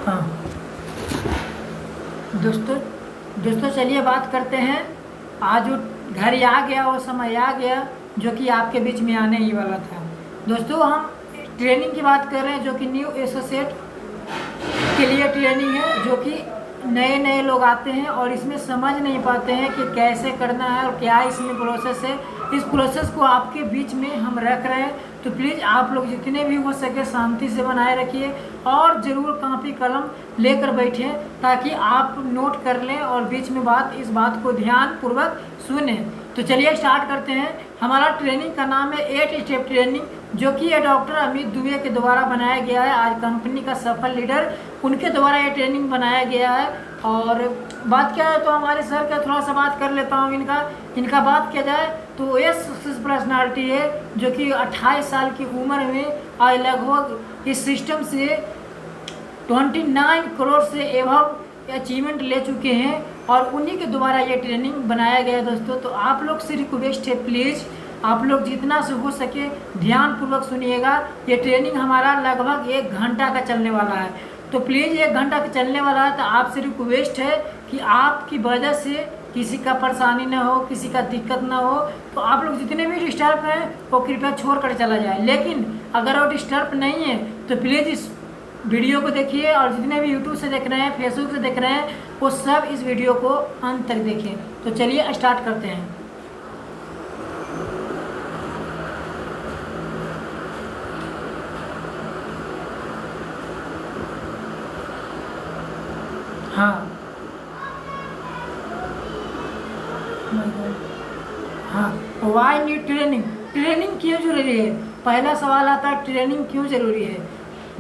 हाँ दोस्तों दोस्तों चलिए बात करते हैं। आज वो घर आ गया, वो समय आ गया जो कि आपके बीच में आने ही वाला था। दोस्तों हम ट्रेनिंग की बात कर रहे हैं, जो कि न्यू एसोसिएट के लिए ट्रेनिंग है, जो कि नए नए लोग आते हैं और इसमें समझ नहीं पाते हैं कि कैसे करना है और क्या इसमें प्रोसेस है। इस प्रोसेस को आपके बीच में हम रख रहे हैं, तो प्लीज़ आप लोग जितने भी हो सके शांति से बनाए रखिए और ज़रूर कापी कलम लेकर बैठें ताकि आप नोट कर लें और बीच में इस बात को ध्यानपूर्वक सुने। तो चलिए स्टार्ट करते हैं। हमारा ट्रेनिंग का नाम है 8 स्टेप ट्रेनिंग, जो कि ये डॉक्टर अमित दुबे के द्वारा बनाया गया है। आज कंपनी का सफल लीडर उनके द्वारा ये ट्रेनिंग बनाया गया है। और बात क्या है तो हमारे सर का थोड़ा सा बात कर लेता हूँ। इनका बात किया जाए तो ये सक्सेस पर्सनालिटी है, जो कि 28 साल की उम्र में आज लगभग इस सिस्टम से 29 करोड़ से एबव अचीवमेंट ले चुके हैं और उन्हीं के द्वारा ये ट्रेनिंग बनाया गया है। दोस्तों तो आप लोग से रिक्वेस्ट है, प्लीज़ आप लोग जितना से हो सके ध्यानपूर्वक सुनिएगा। ये ट्रेनिंग हमारा लगभग 1 घंटा का चलने वाला है, तो प्लीज़ 1 घंटा का चलने वाला है। तो आपसे रिक्वेस्ट है कि आपकी वजह से किसी का परेशानी ना हो, किसी का दिक्कत ना हो, तो आप लोग जितने भी डिस्टर्ब हैं वो कृपया छोड़ कर चला जाए। लेकिन अगर वो डिस्टर्ब नहीं है तो प्लीज़ इस वीडियो को देखिए और जितने भी यूट्यूब से देख रहे हैं, फेसबुक से देख रहे हैं, वो सब इस वीडियो को अंत तक देखें। तो चलिए स्टार्ट करते हैं। हाँ हाँ वाई नीड ट्रेनिंग। ट्रेनिंग क्यों जरूरी है? पहला सवाल आता है, ट्रेनिंग क्यों जरूरी है?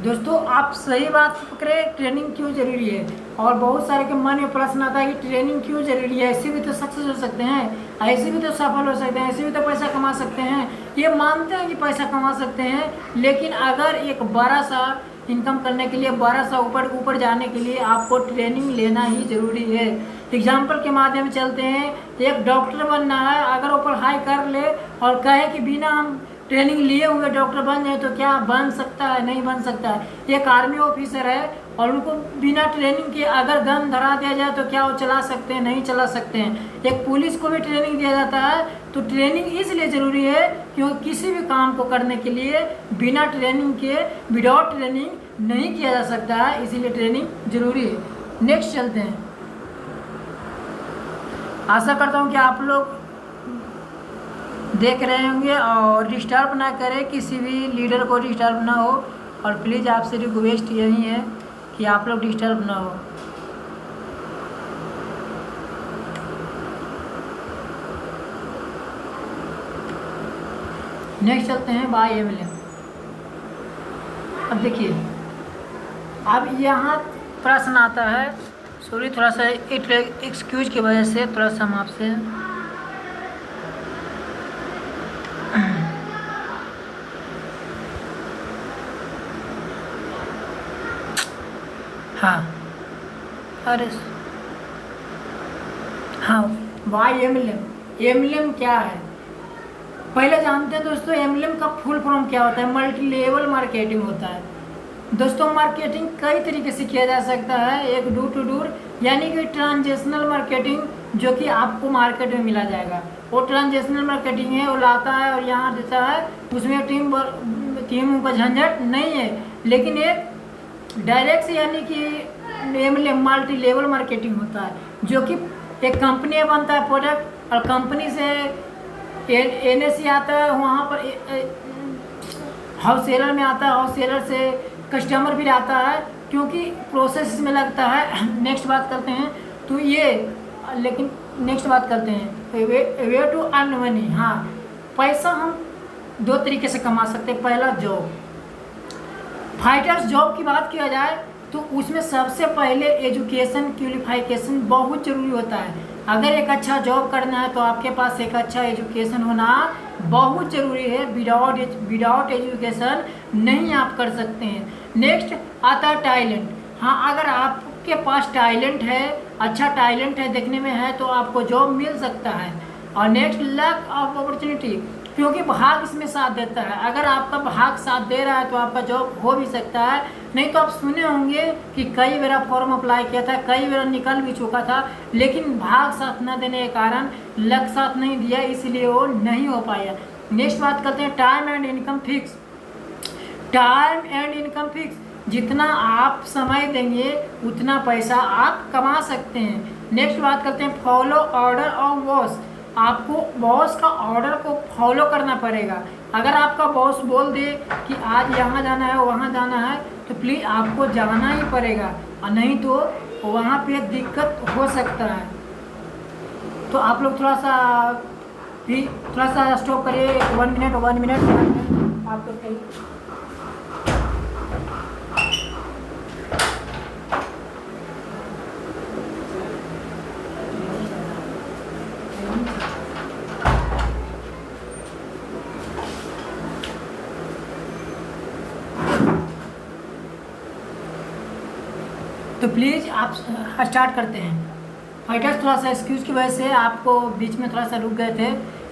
दोस्तों आप सही बात करें, ट्रेनिंग क्यों जरूरी है। और बहुत सारे के मन में प्रश्न आता है कि ट्रेनिंग क्यों जरूरी है, ऐसे भी तो सक्सेस हो सकते हैं, ऐसे भी तो सफल हो सकते हैं, ऐसे भी तो पैसा कमा सकते हैं। ये मानते हैं कि पैसा कमा सकते हैं, लेकिन अगर एक बड़ा सा इनकम करने के लिए, बड़ा सा ऊपर जाने के लिए आपको ट्रेनिंग लेना ही ज़रूरी है। एग्जाम्पल के माध्यम से चलते हैं। एक डॉक्टर बनना है, अगर वो पढ़ाई कर ले और कहे कि बिना हम ट्रेनिंग लिए हुए डॉक्टर बन जाए, तो क्या बन सकता है? नहीं बन सकता है। एक आर्मी ऑफिसर है और उनको बिना ट्रेनिंग के अगर गन धरा दिया जाए तो क्या वो चला सकते हैं? नहीं चला सकते हैं। एक पुलिस को भी ट्रेनिंग दिया जाता है। तो ट्रेनिंग इसलिए ज़रूरी है क्योंकि किसी भी काम को करने के लिए बिना ट्रेनिंग के, विदाउट ट्रेनिंग नहीं किया जा सकता है, इसीलिए ट्रेनिंग ज़रूरी है। नेक्स्ट चलते हैं। आशा करता हूँ कि आप लोग देख रहे होंगे और डिस्टर्ब ना करें, किसी भी लीडर को डिस्टर्ब ना हो। और प्लीज़ आपसे रिक्वेस्ट यही है कि आप लोग डिस्टर्ब ना हो। नेक्स्ट चलते हैं बाय एमएलएम। अब देखिए, अब यहाँ प्रश्न आता है, सॉरी थोड़ा सा एक्सक्यूज की वजह से थोड़ा सा हम आपसे हाँ अरे हाँ वाई एमएलएम क्या है पहले जानते हैं दोस्तों। एमएलएम का फुल फॉर्म क्या होता है? मल्टी लेवल मार्केटिंग होता है। दोस्तों मार्केटिंग कई तरीके से किया जा सकता है। एक डोर टू डोर यानी कि ट्रांजेक्शनल मार्केटिंग, जो कि आपको मार्केट में मिला जाएगा, वो ट्रांजेक्शनल मार्केटिंग है। वो लाता है और यहाँ देता है, उसमें टीम का झंझट नहीं है। लेकिन एक डायरेक्ट यानी कि एमएलएम मल्टी लेवल मार्केटिंग होता है, जो कि एक कंपनी बनता है प्रोडक्ट और कंपनी से एनएसी आता है, वहाँ पर हाउस सेलर में आता है, हाउस सेलर से कस्टमर भी आता है, क्योंकि प्रोसेस में लगता है। नेक्स्ट बात करते हैं तो ये, लेकिन नेक्स्ट बात करते हैं वे टू अर्न मनी। हाँ, पैसा हम 2 तरीके से कमा सकते हैं। पहला जॉब, फाइटर्स जॉब की बात किया जाए तो उसमें सबसे पहले एजुकेशन क्वालिफिकेशन बहुत ज़रूरी होता है। अगर एक अच्छा जॉब करना है तो आपके पास एक अच्छा एजुकेशन होना बहुत ज़रूरी है। विदाउट एजुकेशन नहीं आप कर सकते हैं। नेक्स्ट आता है टैलेंट। हाँ, अगर आपके पास टैलेंट है, अच्छा टैलेंट है, देखने में है, तो आपको जॉब मिल सकता है। और नेक्स्ट लक ऑफ अपॉर्चुनिटी, क्योंकि भाग इसमें साथ देता है। अगर आपका भाग साथ दे रहा है तो आपका जॉब हो भी सकता है। नहीं तो आप सुने होंगे कि कई बार फॉर्म अप्लाई किया था, कई बार निकल भी चुका था, लेकिन भाग साथ न देने के कारण, लक साथ नहीं दिया, इसलिए वो नहीं हो पाया। नेक्स्ट बात करते हैं time and income fix. Time and income fix, जितना आप समय देंगे उतना पैसा आप कमा सकते हैं। नेक्स्ट बात करते हैं फॉलो ऑर्डर ऑफ बॉस। आपको बॉस का ऑर्डर को फॉलो करना पड़ेगा। अगर आपका बॉस बोल दे कि आज यहाँ जाना है वहाँ जाना है, तो प्लीज़ आपको जाना ही पड़ेगा, और नहीं तो वहाँ पे दिक्कत हो सकता है। तो आप लोग थोड़ा सा स्टॉप करिए, 1 मिनट आप लोग कहिए। तो प्लीज़ आप स्टार्ट करते हैं। फाइटर्स थोड़ा सा एक्सक्यूज की वजह से आपको बीच में थोड़ा सा रुक गए थे,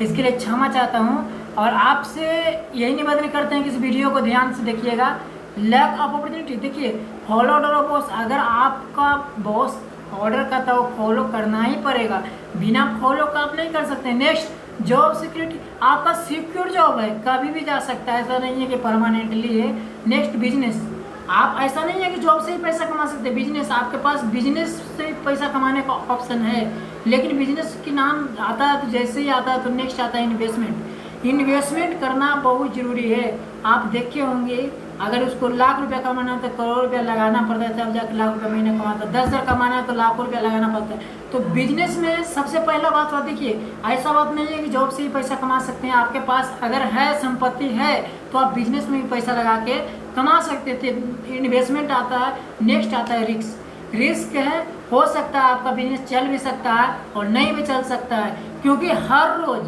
इसके लिए क्षमा चाहता हूं, और आपसे यही निवेदन करते हैं कि इस वीडियो को ध्यान से देखिएगा। लैक ऑफ अपॉर्चुनिटी, देखिए फॉलो ऑर्डर ऑफ बॉस, अगर आपका बॉस ऑर्डर करता है वो फॉलो करना ही पड़ेगा, बिना फॉलो का आप नहीं कर सकते। नेक्स्ट जॉब सिक्योरिटी, आपका सिक्योर जॉब है, कभी भी जा सकता है, ऐसा नहीं है कि परमानेंटली है। नेक्स्ट बिजनेस, आप ऐसा नहीं है कि जॉब से ही पैसा कमा सकते, बिजनेस, आपके पास बिजनेस से पैसा कमाने का ऑप्शन है, लेकिन बिजनेस के नाम आता है तो जैसे ही आता है तो नेक्स्ट आता है इन्वेस्टमेंट। इन्वेस्टमेंट करना बहुत ज़रूरी है। आप देखे होंगे अगर उसको लाख रुपया कमाना है तो करोड़ रुपया लगाना पड़ता है, तब जाकर लाख रुपया महीने कमाता है। 10,000 कमाना है तो लाखों रुपया लगाना पड़ता है। तो बिजनेस में सबसे पहला बात देखिए, ऐसा बात नहीं है कि जॉब से ही पैसा कमा सकते हैं। आपके पास अगर है, संपत्ति है, तो आप बिजनेस में भी पैसा लगा के कमा सकते थे। इन्वेस्टमेंट आता है। नेक्स्ट आता है रिस्क। रिस्क है, हो सकता है आपका बिजनेस चल भी सकता है और नहीं भी चल सकता है, क्योंकि हर रोज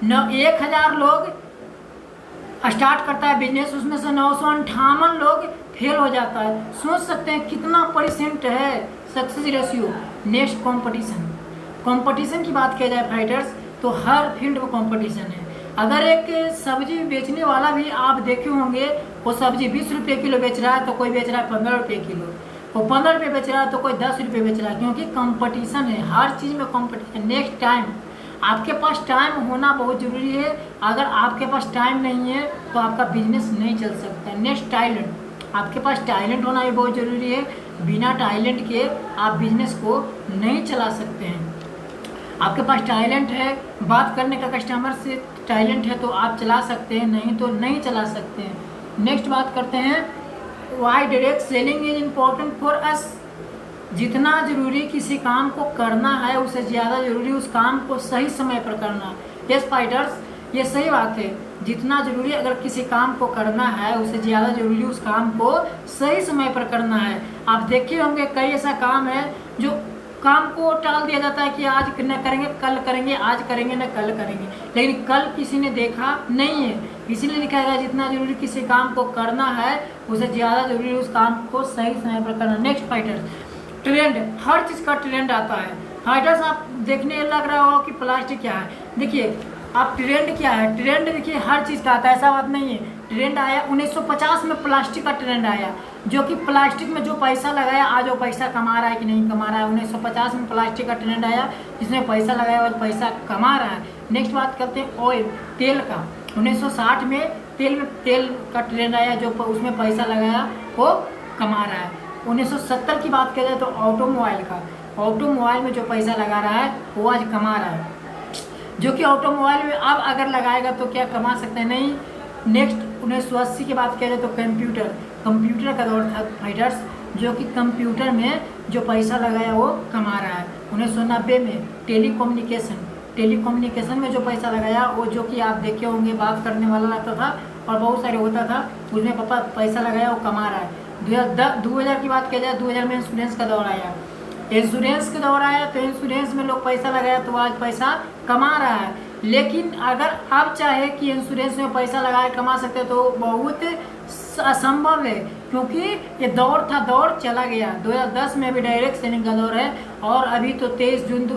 1000 लोग स्टार्ट करता है बिजनेस, उसमें से 958 लोग फेल हो जाता है। सोच सकते हैं कितना % है success ratio. Next competition. Competition की बात किया जाए फाइटर्स, तो हर फील्ड में कंपटीशन है। अगर एक सब्जी बेचने वाला भी आप देखे होंगे, वो सब्जी 20 रुपये किलो बेच रहा है तो कोई बेच रहा है 15 रुपये किलो, वो 15 रुपये बेच रहा है तो कोई 10 रुपये बेच रहा है, क्योंकि कंपटीशन है, हर चीज़ में कंपटीशन। नेक्स्ट टाइम, आपके पास टाइम होना बहुत ज़रूरी है। अगर आपके पास टाइम नहीं है तो आपका बिजनेस नहीं चल सकता। नेक्स्ट टैलेंट, आपके पास टैलेंट होना भी बहुत ज़रूरी है। बिना टैलेंट के आप बिजनेस को नहीं चला सकते हैं। आपके पास टैलेंट है, बात करने का कस्टमर से टैलेंट है तो आप चला सकते हैं, नहीं तो नहीं चला सकते हैं। नेक्स्ट बात करते हैं why direct selling is important for us. जितना ज़रूरी किसी काम को करना है, उससे ज़्यादा ज़रूरी उस काम को सही समय पर करना। यस फाइटर्स, ये सही बात है। जितना ज़रूरी अगर किसी काम को करना है, उससे ज़्यादा ज़रूरी उस काम को सही समय पर करना है। आप देखे होंगे कई ऐसा काम है जो काम को टाल दिया जाता है कि आज न करेंगे, कल करेंगे, आज करेंगे न कल करेंगे, लेकिन कल किसी ने देखा नहीं है। इसीलिए लिखा है जितना ज़रूरी किसी काम को करना है, उससे ज़्यादा ज़रूरी उस काम को सही समय पर करना। नेक्स्ट फाइटर्स, ट्रेंड, हर चीज़ का ट्रेंड आता है। फाइटर्स, आप देखने लग रहा हो कि प्लास्टिक क्या है, देखिए आप ट्रेंड क्या है। ट्रेंड देखिए हर चीज़ का आता है, ऐसा बात नहीं है। ट्रेंड आया 1950 में, प्लास्टिक का ट्रेंड आया, जो कि प्लास्टिक में जो पैसा लगाया आज वो पैसा कमा रहा है कि नहीं कमा रहा है। 1950 में प्लास्टिक का ट्रेंड आया, जिसमें पैसा लगाया और पैसा कमा रहा है। नेक्स्ट बात करते हैं ऑयल, तेल का। 1960 में तेल का ट्रेंड आया, जो उसमें पैसा लगाया वो कमा रहा है। 1970 की बात किया जाए तो ऑटोमोबाइल का, ऑटोमोबाइल में जो पैसा लगा रहा है वो आज कमा रहा है, जो कि ऑटोमोबाइल में अब अगर लगाएगा तो क्या कमा सकते हैं, नहीं। नेक्स्ट 1980 की बात किया जाए तो कंप्यूटर का दौर था फाइटर्स, जो कि कंप्यूटर में जो पैसा लगाया वो कमा रहा है। 1990 में टेलीकम्युनिकेशन में जो पैसा लगाया वो, जो कि आप देखे होंगे बात करने वाला रहता था और बहुत सारे होता था, उसमें पैसा लगाया वो कमा रहा है। 2000 की बात किया जाए, 2000 में इंश्योरेंस का दौर आया, तो इंश्योरेंस में लोग पैसा लगाया तो आज पैसा कमा रहा है। लेकिन अगर आप चाहे कि इंश्योरेंस में पैसा लगाए कमा सकते हैं तो बहुत असंभव है, क्योंकि ये दौर था, दौर चला गया। 2010 में अभी डायरेक्ट सेलिंग का दौर है और अभी तो 21 जून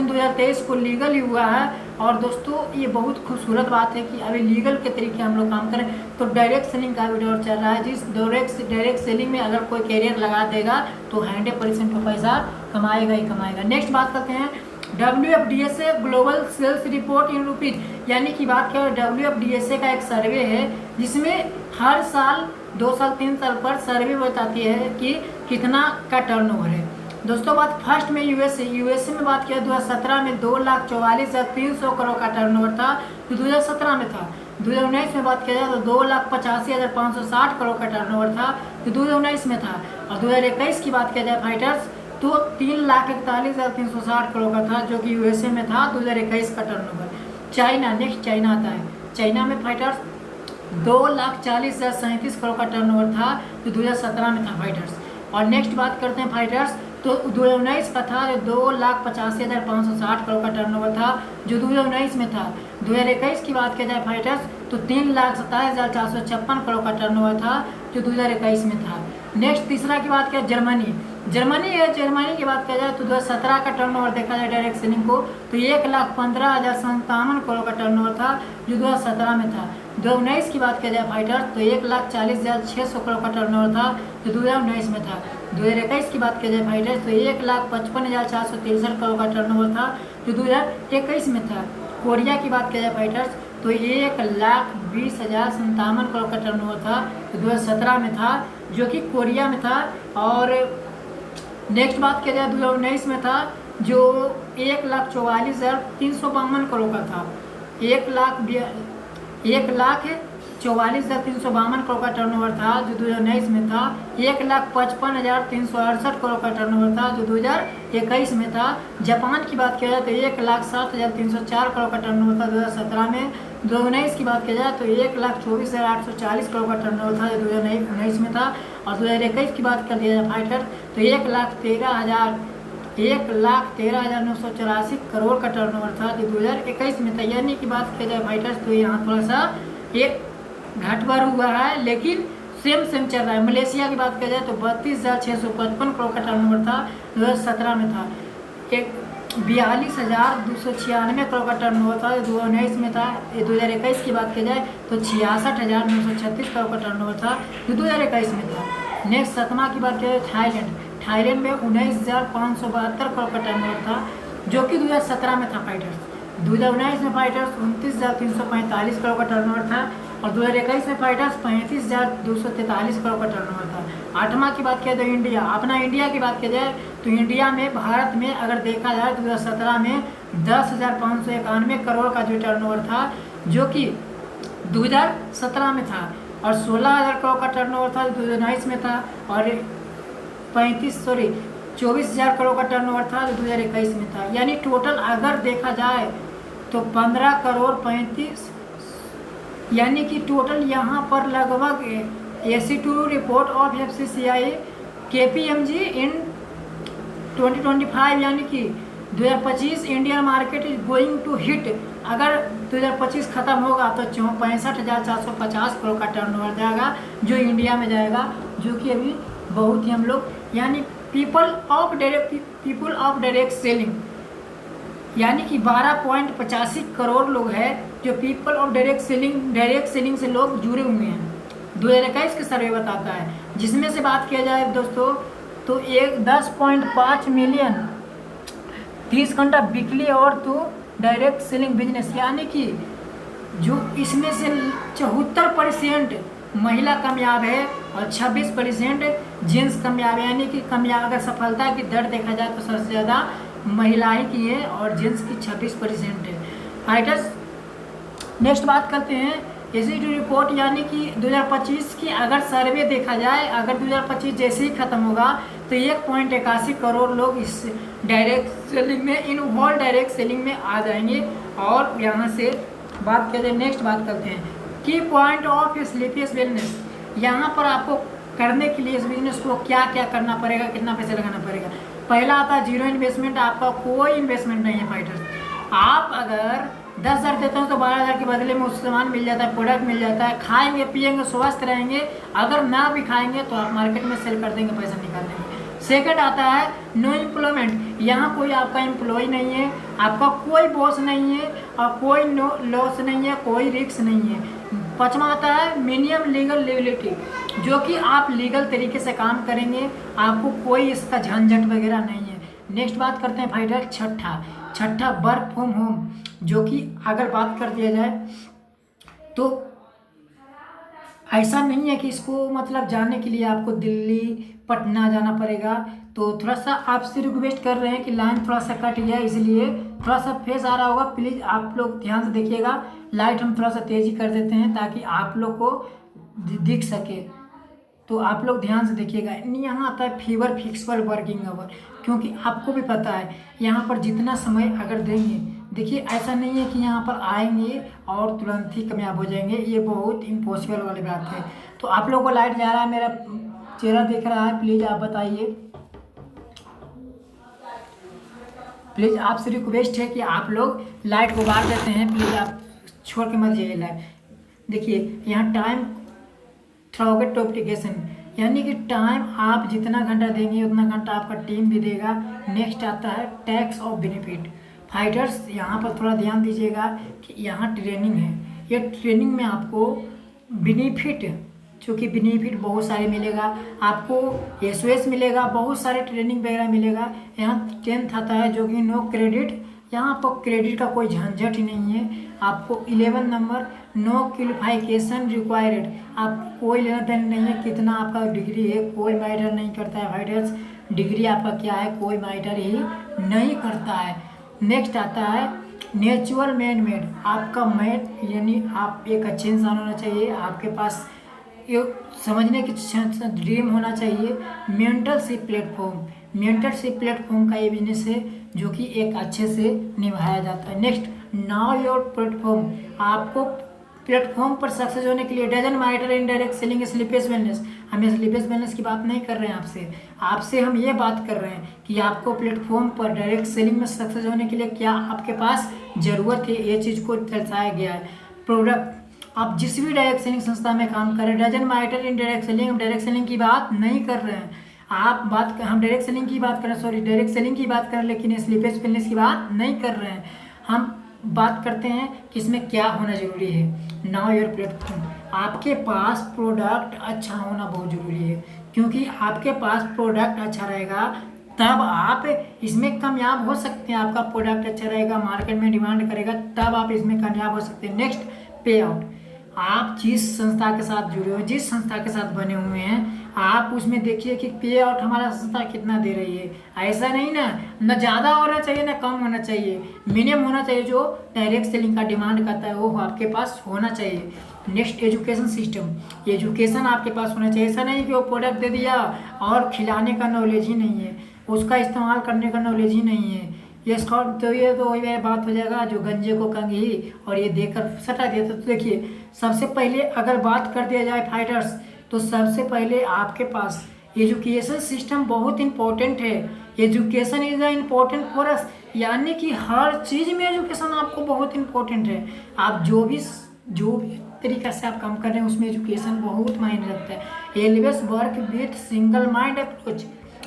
2023 को लीगल ही हुआ है। और दोस्तों ये बहुत खूबसूरत बात है कि अभी लीगल के तरीके हम लोग काम करें, तो डायरेक्ट सेलिंग का भी दौर चल रहा है। जिस डायरेक्ट सेलिंग में अगर कोई कैरियर लगा देगा तो 100% का पैसा कमाएगा ही कमाएगा। नेक्स्ट बात करते हैं WFDSA global sales report in rupees, यानी कि बात करें WFDSA का एक सर्वे है जिसमें हर साल 2 साल 3 साल पर सर्वे बताती है कि कितना का टर्नओवर है। दोस्तों बात फर्स्ट में यूएसए में बात किया 2017 में 2,44,300 करोड़ का टर्नओवर था, जो 2017 में था। 2019 में बात किया जाए तो 2,85,560 करोड़ का टर्नओवर था, जो 2019 में था। और 2021 की बात किया जाए फाइटर्स तो 3,41,360 करोड़ का था, जो कि यूएसए में था 2021 का टर्नओवर। चाइना, नेक्स्ट चाइना आता है। चाइना में फाइटर्स 2,40,37 करोड़ का टर्नओवर था, जो 2017 में था फाइटर्स। और नेक्स्ट बात करते हैं फाइटर्स तो 2019 का था, जो 2,85,560 करोड़ का टर्नओवर था, जो 2019 में था। 2021 की बात किया जाए फाइटर्स तो 3,27,456 करोड़ का टर्नओवर था, जो 2021 में था। नेक्स्ट तीसरा की बात किया जर्मनी की बात किया जाए तो 2017 का टर्नओवर देखा जाए डायरेक्ट सेलिंग को तो 1,15,057 करोड़ का टर्नओवर था, जो 2017 में था। 2019 की बात किया जाए फाइटर तो 1,40,600 करोड़ का टर्नओवर था, जो 2019 में था। 2021 की बात किया जाए फाइटर तो 1,55,463 करोड़ का टर्नओवर था, जो 2021 में था। कोरिया की बात किया जाए फाइटर्स तो 1,20,057 करोड़ का टर्नओवर था, जो 2017 में था, जो कि कोरिया में था। और नेक्स्ट बात किया जाए 2019 में था, जो 1,44,352 करोड़ का था। 1,44,352 करोड़ का टर्नओवर था, जो 2019 में था। 1,55,368 करोड़ का टर्नओवर था, जो 2021 में था। जापान की बात किया जाए तो 1,07,304 करोड़ का टर्नओवर था 2017 में। 2019 की बात किया जाए तो 1,24,840 करोड़ का टर्नओवर था, जो 2019 में था। और 2021 की बात कर दिया जाए फाइटर तो 1,13,984 करोड़ का टर्नओवर था, जो 2021 में था। यानी कि बात किया जाए फाइटर्स तो यहाँ थोड़ा सा एक घटभर हुआ है, लेकिन सेम चल रहा है। मलेशिया की बात किया जाए तो 32,655 करोड़ का टर्नओवर था, 2017 में था। 42,296 करोड़ का टर्नओवर था, 2019 में था। 2021 की बात की जाए तो 66,936 करोड़ का टर्नओवर था, जो 2021 में था। नेक्स्ट सतमा की बात किया जाए थाईलैंड में 19,572 करोड़ का टर्नओवर था, जो कि 2017 में था फाइटर्स। 2019 में फाइटर्स 29,345 करोड़ का टर्नओवर था, और 2021 में फाइटर्स 35,243 करोड़ का टर्नओवर था। आठवां की बात किया तो इंडिया की बात की जाए तो इंडिया में भारत में अगर देखा जाए 2017 में 10,591 करोड़ का जो टर्नओवर था, जो कि 2017 में था। और 16,000 करोड़ का टर्नओवर था, 2019 में था। और 24,000 करोड़ का टर्नओवर था, जो 2021 में था। यानी टोटल अगर देखा जाए तो 15,35,00,000, यानी कि टोटल यहाँ पर लगभग AC2 report of FCCI KPMG in 2025, यानी कि 2025 Indian market is going to hit. अगर 2025 खत्म होगा तो 65,450 करोड़ का टर्नओवर जाएगा, जो इंडिया में जाएगा, जो कि अभी बहुत ही हम लोग यानी पीपल ऑफ डायरेक्ट सेलिंग, यानी कि 12.85 करोड़ लोग हैं जो पीपल ऑफ डायरेक्ट सेलिंग से लोग जुड़े हुए हैं। 2021 का सर्वे बताता है, जिसमें से बात किया जाए दोस्तों तो 10.5 मिलियन 30 घंटा बिकली और तो डायरेक्ट सेलिंग बिजनेस, यानी कि जो इसमें से 74% महिला कामयाब है और 26% जेंट्स कामयाब है। यानी कि कामयाब अगर सफलता की दर देखा जाए तो सबसे ज़्यादा महिलाएं की है और जेंट्स की 26% है। फाइटर्स नेक्स्ट बात करते हैं AC2 रिपोर्ट, यानी कि 2025 की अगर सर्वे देखा जाए, अगर 2025 जैसे ही खत्म होगा तो 1.81 करोड़ लोग इस डायरेक्ट सेलिंग में इनवॉल्व डायरेक्ट सेलिंग में आ जाएंगे। और यहाँ से बात किया जाए, नेक्स्ट बात करते हैं की पॉइंट ऑफ स्लीपियस बिजनेस। यहाँ पर आपको करने के लिए इस बिजनेस को क्या क्या करना पड़ेगा, कितना पैसा लगाना पड़ेगा। पहला आता है जीरो इन्वेस्टमेंट, आपका कोई इन्वेस्टमेंट नहीं है फाइटर्स। आप अगर 10,000 देते हो तो 12,000 के बदले में उस सामान मिल जाता है, प्रोडक्ट मिल जाता है। खाएंगे पिएंगे स्वस्थ रहेंगे, अगर ना भी खाएंगे तो आप मार्केट में सेल कर देंगे, पैसा निकाल देंगे। सेकंड आता है नो एम्प्लॉयमेंट, यहाँ कोई आपका एम्प्लॉय नहीं है, आपका कोई बॉस नहीं है और कोई नो लॉस नहीं है, कोई रिस्क नहीं है। पाँचवा आता है मिनिमम लीगल लिबिलिटी, जो कि आप लीगल तरीके से काम करेंगे, आपको कोई इसका झंझट वगैरह नहीं है। नेक्स्ट बात करते हैं फाइटर छठा वर्क फ्रॉम होम, जो कि अगर बात कर दिया जाए तो ऐसा नहीं है कि इसको मतलब जाने के लिए आपको दिल्ली पटना जाना पड़ेगा। तो थोड़ा सा आपसे रिक्वेस्ट कर रहे हैं कि लाइन थोड़ा सा कट गया, इसलिए थोड़ा सा फेस आ रहा होगा, प्लीज़ आप लोग ध्यान से देखिएगा। लाइट हम थोड़ा सा तेज़ी कर देते हैं ताकि आप लोग को दिख सके, तो आप लोग ध्यान से देखिएगा। यहाँ आता है फीवर फिक्सबल वर्किंग आवर, क्योंकि आपको भी पता है यहाँ पर जितना समय अगर देंगे, देखिए ऐसा नहीं है कि यहाँ पर आएंगे और तुरंत ही कामयाब हो जाएंगे, ये बहुत इम्पॉसिबल वाली बात है। तो आप लोगों को लाइट जा रहा है, मेरा चेहरा दिख रहा है, प्लीज़ आप बताइए। प्लीज़ आपसे रिक्वेस्ट है कि आप लोग लाइट को बार देते हैं, प्लीज़ आप छोड़ के मत जाइए लाइट। देखिए यहाँ टाइम थ्रू टू एप्लीकेशन, यानी कि टाइम आप जितना घंटा देंगे उतना घंटा आपका टीम भी देगा। नेक्स्ट आता है टैक्स ऑफ बेनिफिट। फाइटर्स यहाँ पर थोड़ा ध्यान दीजिएगा कि यहाँ ट्रेनिंग है, ये ट्रेनिंग में आपको बेनिफिट, चूँकि बेनिफिट बहुत सारे मिलेगा आपको, एसओएस मिलेगा, बहुत सारे ट्रेनिंग वगैरह मिलेगा। यहाँ 10th आता है जो कि नो क्रेडिट, यहाँ पर क्रेडिट का कोई झंझट ही नहीं है। आपको 11 नंबर नो क्वालिफिकेशन रिक्वायर्ड, आप कोई लेना देना नहीं है कितना आपका डिग्री है, कोई मैटर नहीं करता है फाइटर्स, डिग्री आपका क्या है कोई मैटर ही नहीं करता है। नेक्स्ट आता है नेचुरल मैन मेड, आपका मैड यानी आप एक अच्छे इंसान होना चाहिए, आपके पास ये समझने की ड्रीम होना चाहिए। मेंटरशिप प्लेटफॉर्म का ये बिजनेस है जो कि एक अच्छे से निभाया जाता है। नेक्स्ट नाउ योर प्लेटफॉर्म, आपको प्लेटफॉर्म पर सक्सेस होने के लिए doesn't matter in direct selling Sleepace wellness, हम स्लीपेस वेलनेस की बात नहीं कर रहे हैं आपसे हम ये बात कर रहे हैं कि आपको प्लेटफॉर्म पर डायरेक्ट सेलिंग में सक्सेस होने के लिए क्या आपके पास ज़रूरत है, ये चीज़ को दर्शाया गया है। प्रोडक्ट, आप जिस भी डायरेक्ट सेलिंग संस्था में काम कर रहे हैं, dozen matter in direct selling, हम डायरेक्ट सेलिंग की बात नहीं कर रहे हैं, हम डायरेक्ट सेलिंग की बात कर रहे हैं, डायरेक्ट सेलिंग की बात कर रहे हैं, लेकिन स्लीपेस वेलनेस की बात नहीं कर रहे हैं। हम बात करते हैं कि इसमें क्या होना जरूरी है। नाउ योर प्लेटफॉर्म, आपके पास प्रोडक्ट अच्छा होना बहुत ज़रूरी है, क्योंकि आपके पास प्रोडक्ट अच्छा रहेगा तब आप इसमें कामयाब हो सकते हैं। आपका प्रोडक्ट अच्छा रहेगा, मार्केट में डिमांड करेगा, तब आप इसमें कामयाब हो सकते हैं। नेक्स्ट पे आउट, आप जिस संस्था के साथ जुड़े हो, जिस संस्था के साथ बने हुए हैं, आप उसमें देखिए कि पे आउट हमारा संस्था कितना दे रही है। ऐसा नहीं ना ज़्यादा होना चाहिए ना कम होना चाहिए, मिनिमम होना चाहिए। जो डायरेक्ट सेलिंग का डिमांड करता है वो आपके पास होना चाहिए। नेक्स्ट एजुकेशन सिस्टम, एजुकेशन आपके पास होना चाहिए। ऐसा नहीं कि वो प्रोडक्ट दे दिया और खिलाने का नॉलेज ही नहीं है, उसका इस्तेमाल करने का नॉलेज ही नहीं है। ये तो वही बात हो जाएगा जो गंजे को कंघी और ये देकर सटा दिया। तो देखिए सबसे पहले अगर बात कर दिया जाए फाइटर्स, तो सबसे पहले आपके पास एजुकेशन सिस्टम बहुत इम्पोर्टेंट है। Education is a important for अस, यानी कि हर चीज़ में एजुकेशन आपको बहुत इम्पोर्टेंट है। आप जो भी तरीका से आप काम कर रहे हैं उसमें एजुकेशन बहुत मायने रखता है। Always work with single mind approach,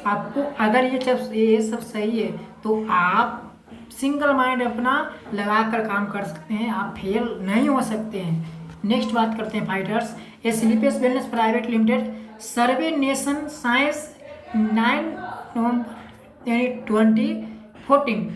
आपको अगर ये सब सही है तो आप सिंगल माइंड अपना लगा कर काम कर सकते हैं, आप फेल नहीं हो सकते हैं। नेक्स्ट बात करते हैं फाइटर्स, ए स्लीपेस वेलनेस प्राइवेट लिमिटेड, सर्वे नेशन साइंस 9 नवंबर यानी 2014,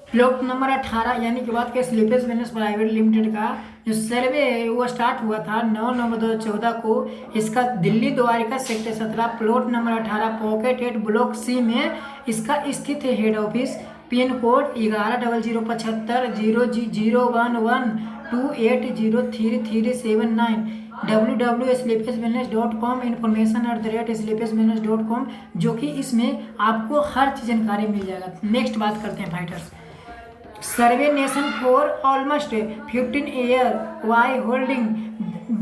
प्लॉट नंबर 18 यानी कि बात करें स्लीपेस वेलनेस प्राइवेट लिमिटेड का जो सर्वे है वो स्टार्ट हुआ था 9 नवंबर 2014 को। इसका Delhi Dwarka sector 17 plot number 18 pocket 8 block C में इसका स्थित है head office. Pin code 110075 00128033379 www.sleepeswellness.com information@sleepeswellness.com, जो कि इसमें आपको हर चीज़ जानकारी मिल जाएगा। नेक्स्ट बात करते हैं fighters, serve nation for almost 15 year why holding